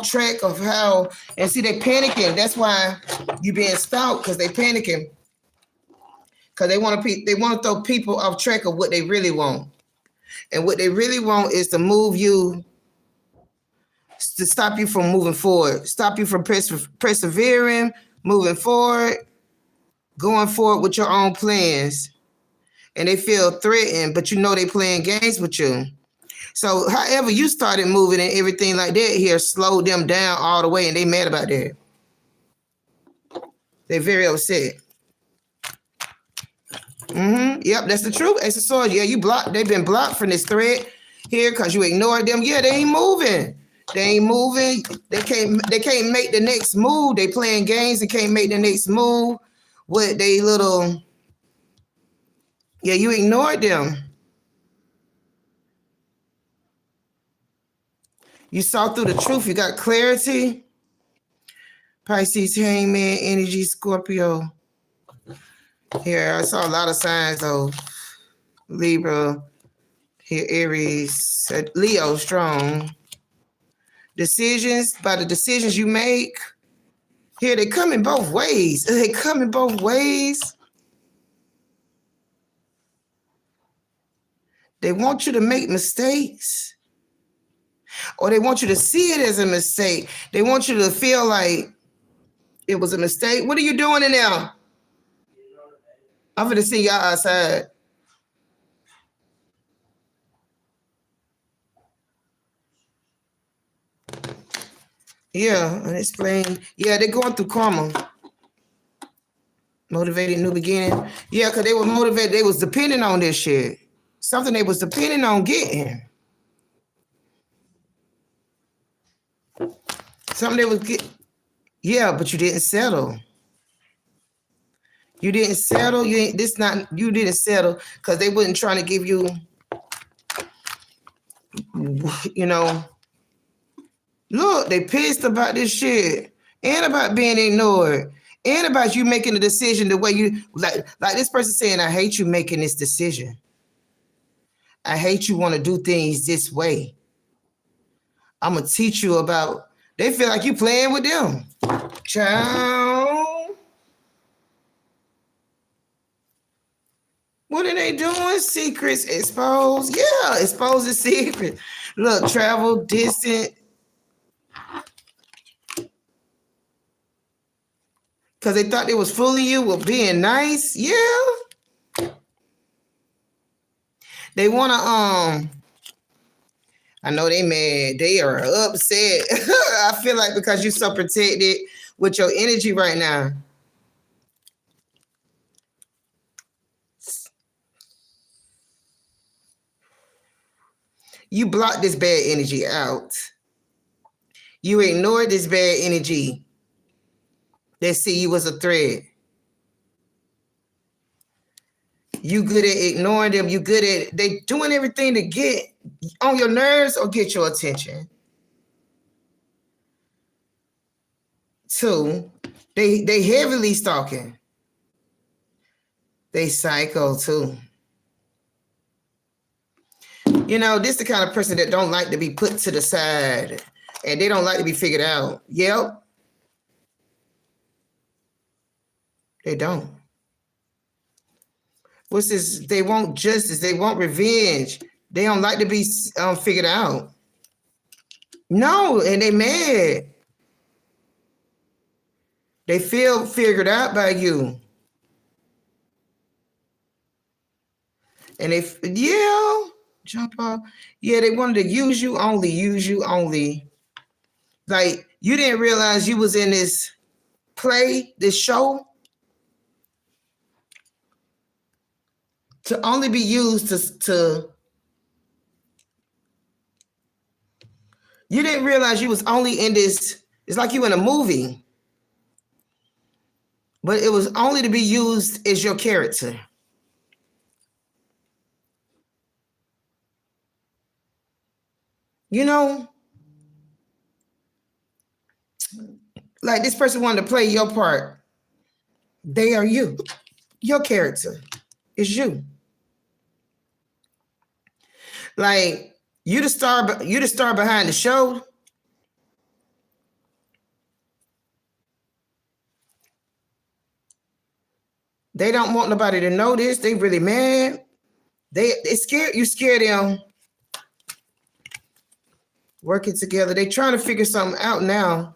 track of how, and see, they panicking. That's why you being stalked, because they panicking. Because they want to throw people off track of what they really want. And what they really want is to move you, to stop you from moving forward, stop you from persevering, moving forward, going forward with your own plans. And they feel threatened, but you know they playing games with you. So however you started moving and everything like that here slowed them down all the way, and they mad about that. They're very upset. Yep, that's the truth. Ace of Swords. Yeah, you blocked. They've been blocked from this thread here because you ignored them. Yeah, they ain't moving. They ain't moving. They can't make the next move. They playing games. They can't make the next move with they little. Yeah, you ignored them. You saw through the truth. You got clarity. Pisces, Hangman, Energy, Scorpio. Here, I saw a lot of signs though. Libra, here, Aries, Leo, strong. Decisions, by the decisions you make. Here, they come in both ways. They come in both ways. They want you to make mistakes. Or they want you to see it as a mistake. They want you to feel like it was a mistake. What are you doing in there? I'm gonna see y'all outside. Yeah, unexplained. Yeah, they're going through karma. Motivated new beginning. Yeah, because they were motivated. They was depending on this shit. Something they was depending on getting. Something they was get. Yeah, but you didn't settle. You didn't settle. You didn't settle because they wasn't trying to give you, look, they pissed about this shit and about being ignored and about you making the decision the way you like this person saying, I hate you making this decision. I hate you want to do things this way. I'm going to teach you about, they feel like you playing with them. Child. What are they doing? Secrets exposed. Yeah, expose the secret. Look, travel, distant. Because they thought they was fooling you with being nice. Yeah. They want to, I know they mad. They are upset. I feel like because you're so protected with your energy right now. You blocked this bad energy out. You ignored this bad energy. They see you as a threat. You good at ignoring them. You good at, they doing everything to get on your nerves or get your attention. 2, they heavily stalking. They psycho too. This the kind of person that don't like to be put to the side and they don't like to be figured out. Yep. They don't. What's this? They want justice. They want revenge. They don't like to be figured out. No, and they mad. They feel figured out by you. And jump off. Yeah, they wanted to use you only. Like, you didn't realize you was in this play, this show, to only be used to you didn't realize you was only in this, it's like you in a movie, but it was only to be used as your character. You know, like this person wanted to play your part. They are you. Your character is you. Like, you the star behind the show. They don't want nobody to know this. They really mad. They scared. You scare them. Working together. They trying to figure something out now.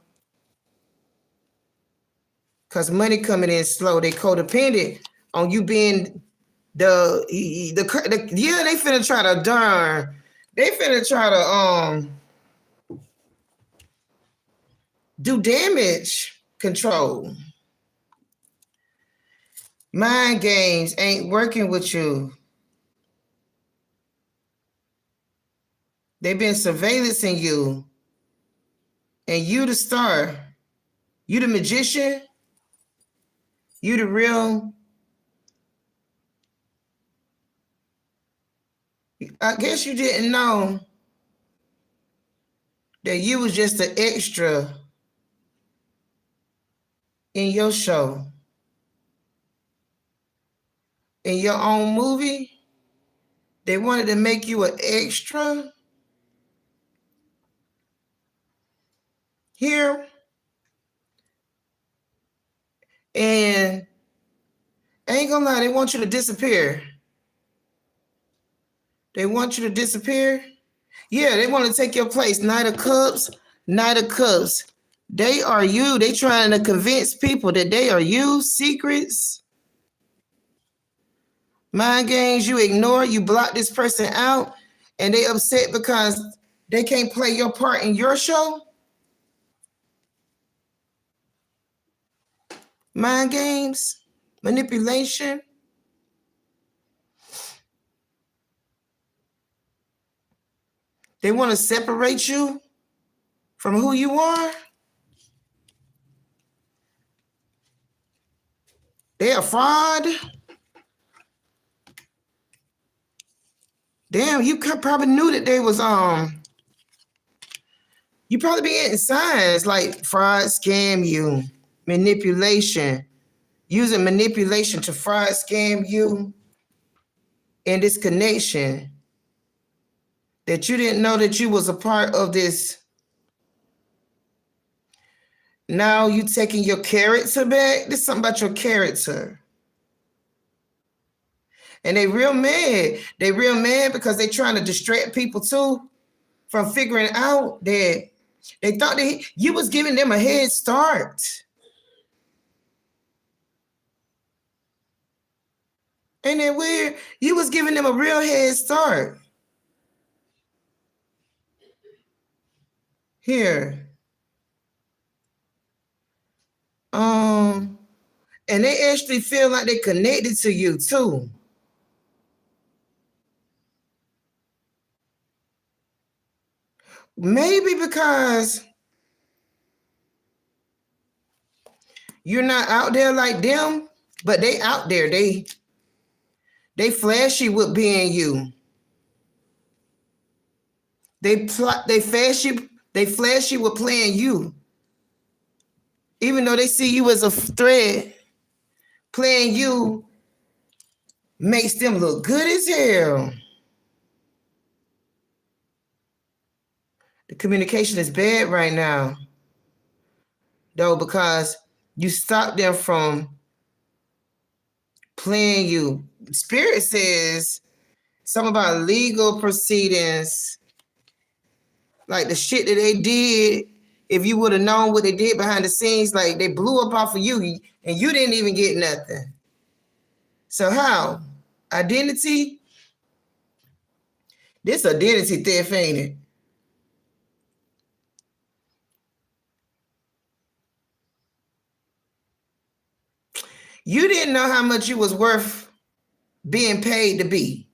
Cause money coming in slow. They codependent on you being the yeah. They finna try to They finna try to do damage control. Mind games ain't working with you. They've been surveillancing you. And you the star. You the magician. You the real. I guess you didn't know that you was just an extra in your show. In your own movie. They wanted to make you an extra here. And I ain't gonna lie, they want you to disappear. They want you to disappear. Yeah, they want to take your place. Knight of Cups, Knight of Cups. They are you. They trying to convince people that they are you. Secrets. Mind games, you ignore, you block this person out, and they upset because they can't play your part in your show. Mind games, manipulation. They want to separate you from who you are. They a fraud. Damn, you probably knew that they was you probably be getting signs like fraud, scam you, manipulation, using manipulation to fraud, scam you, and this connection that you didn't know that you was a part of this. Now you taking your character back. This is something about your character. And they real mad. They real mad because they trying to distract people too from figuring out that they thought that you was giving them a head start. Ain't that weird? You was giving them a real head start. Here. And they actually feel like they connected to you too. Maybe because you're not out there like them, but they out there. They flashy with being you. They flashy with playing you. Even though they see you as a threat, playing you makes them look good as hell. The communication is bad right now, though, because you stop them from playing you. Spirit says something about legal proceedings, like the shit that they did. If you would have known what they did behind the scenes, like they blew up off of you and you didn't even get nothing. So how? Identity? This identity theft, ain't it? You didn't know how much you was worth being paid to be.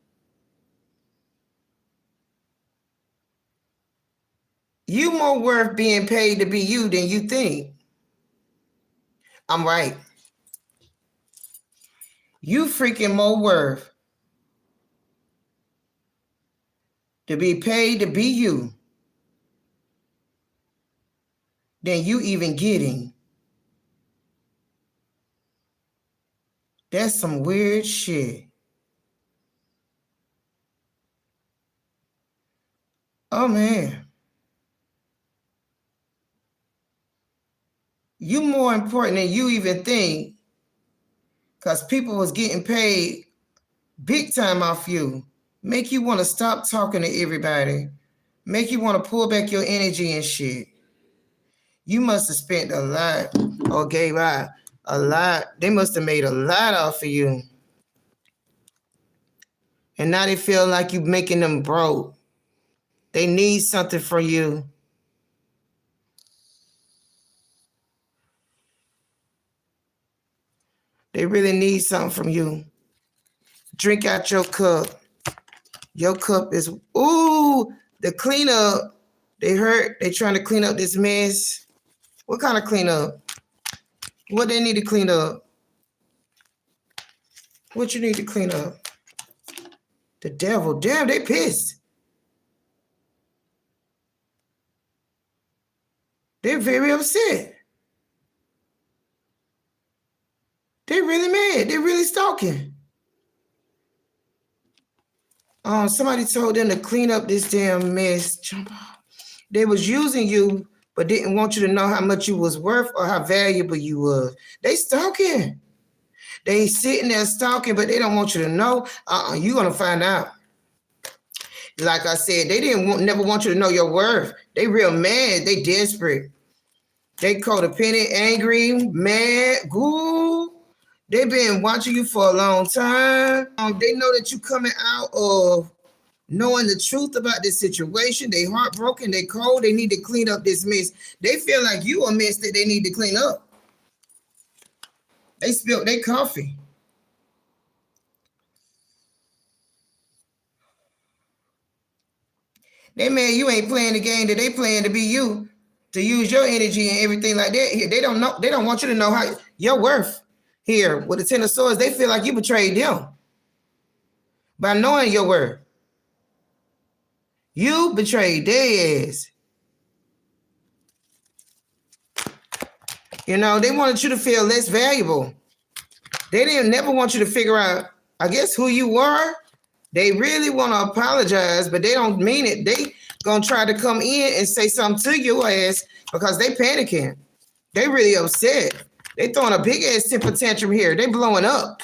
You more worth being paid to be you than you think. I'm right. You freaking more worth to be paid to be you than you even getting. That's some weird shit. Oh man. You more important than you even think, because people was getting paid big time off you. Make you want to stop talking to everybody. Make you want to pull back your energy and shit. You must have spent a lot or gave out a lot. They must have made a lot off of you. And now they feel like you making them broke. They need something from you. They really need something from you. Drink out your cup. Your cup is, ooh, the cleanup. They hurt. They trying to clean up this mess. What kind of cleanup? What they need to clean up? What you need to clean up? The devil. Damn, they pissed. They're very upset. They're really mad. They're really stalking. Somebody told them to clean up this damn mess. They was using you, but didn't want you to know how much you was worth or how valuable you was. They stalking. They sitting there stalking, but they don't want you to know. You're gonna find out. Like I said, they never want you to know your worth. They real mad. They desperate. They codependent, angry, mad, goo. They've been watching you for a long time. They know that you coming out of knowing the truth about this situation. They heartbroken, they cold, they need to clean up this mess. They feel like you a mess that they need to clean up. They spilled their coffee. They mad you ain't playing the game that they playing to be you, to use your energy and everything like that. Here, they don't know. They don't want you to know how your worth. Here with the Ten of Swords, they feel like you betrayed them by knowing your worth. You betrayed their ass. You know, they wanted you to feel less valuable. They didn't never want you to figure out, I guess, who you were. They really want to apologize, but they don't mean it. They gonna try to come in and say something to your ass because they panicking. They really upset. They throwing a big ass temper tantrum here. They blowing up.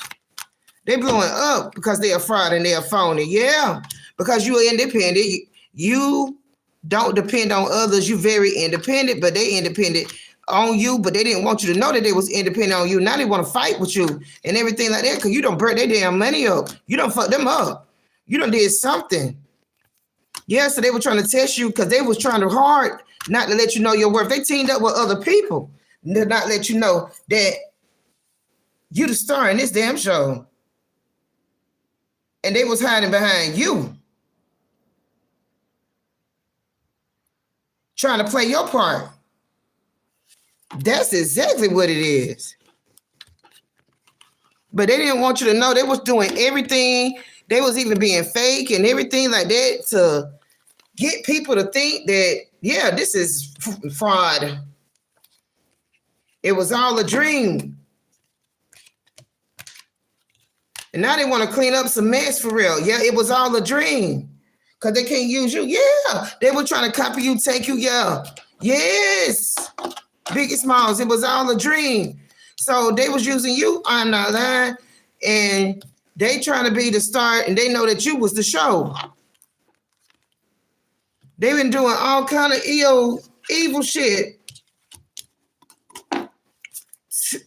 They blowing up because they are fraud and they are phony. Yeah, because you are independent. You don't depend on others. You very independent, but they independent on you. But they didn't want you to know that they was independent on you. Now they want to fight with you and everything like that because you don't burn their damn money up. You don't fuck them up. You done did something. Yeah, so they were trying to test you because they was trying to hard not to let you know your worth. They teamed up with other people to not let you know that you the star in this damn show. And they was hiding behind you. Trying to play your part. That's exactly what it is. But they didn't want you to know they was doing everything. They was even being fake and everything like that to get people to think that, yeah, this is fraud. It was all a dream. And now they want to clean up some mess for real. Yeah, it was all a dream. Because they can't use you. Yeah, they were trying to copy you, take you. Yeah, yes. Biggie Smalls, it was all a dream. So they was using you, I'm not lying, and they trying to be the star, and they know that you was the show. They've been doing all kind of evil shit.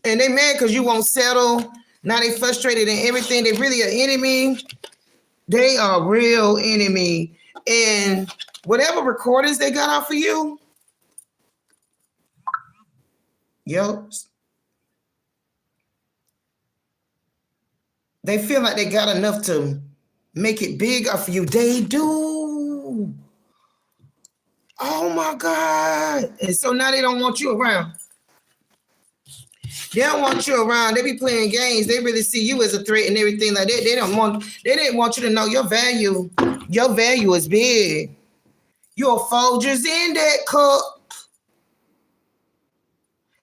And they mad because you won't settle. Now they frustrated and everything. They really an enemy. They are real enemy. And whatever recordings they got off of you, yo, They feel like they got enough to make it bigger for you. They do. Oh my God. And so now they don't want you around. They don't want you around. They be playing games. They really see you as a threat and everything like that. They didn't want you to know your value. Your value is big. You're Folgers in that cup.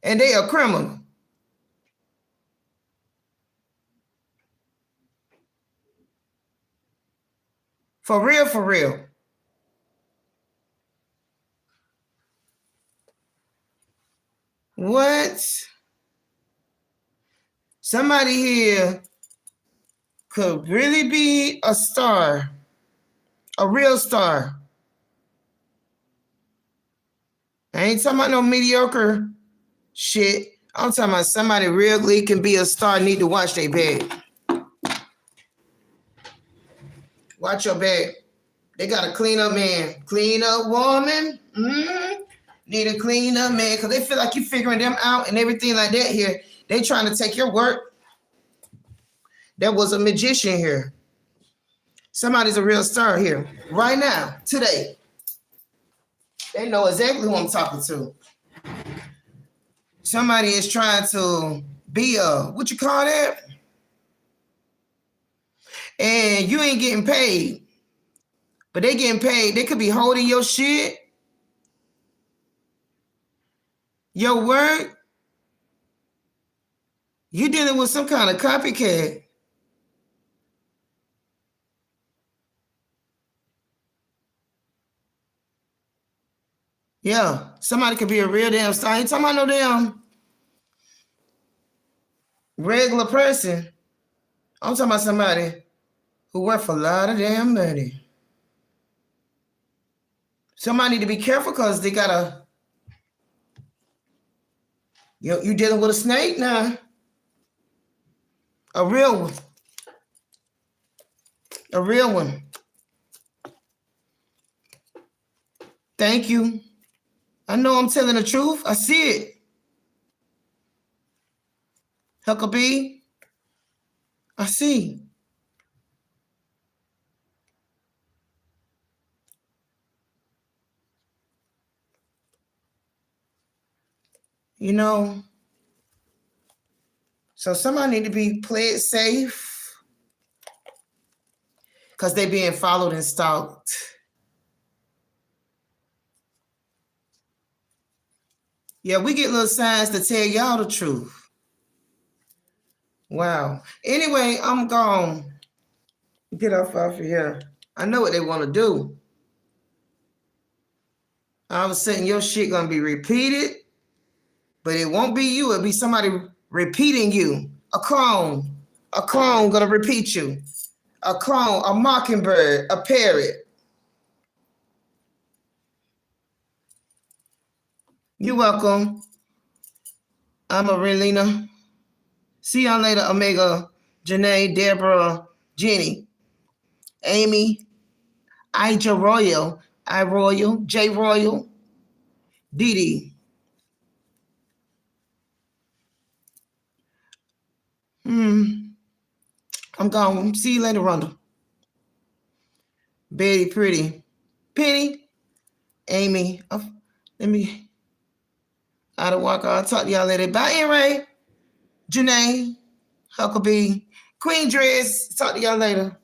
And they are criminal. For real, for real. What? Somebody here could really be a star. A real star. I ain't talking about no mediocre shit. I'm talking about somebody really can be a star, need to watch their bag. Watch your bag. They got a clean up man. Clean up woman. Need a clean up man. Because they feel like you figuring them out and everything like that here. They trying to take your work. There was a magician here. Somebody's a real star here. Right now. Today. They know exactly who I'm talking to. Somebody is trying to be a, what you call that? And you ain't getting paid. But they getting paid. They could be holding your shit. Your work. You dealing with some kind of copycat. Yeah, somebody could be a real damn star. I ain't talking about no damn regular person. I'm talking about somebody who worth a lot of damn money. Somebody need to be careful because they got a, you dealing with a snake now. A real one. A real one. Thank you. I know I'm telling the truth. I see it. Huckabee. I see. You know, so somebody need to be played safe because they being followed and stalked. Yeah, we get little signs to tell y'all the truth. Wow. Anyway, I'm gone. Get off of here. I know what they want to do. All of a sudden, your shit gonna be repeated, but it won't be you. It'll be somebody repeating you. A clone. A clone gonna repeat you. A clone, a mockingbird, a parrot. You're welcome. I'm Aurelina. See y'all later, Omega, Janae, Deborah, Jenny, Amy, Ija Royal, I Royal, J Royal, Dee Dee. I'm gone. See you later, Rhonda. Betty Pretty. Penny. Amy. Let me out of walk. I'll talk to y'all later. Bye, Ray. Janae. Huckabee. Queen Dress. Talk to y'all later.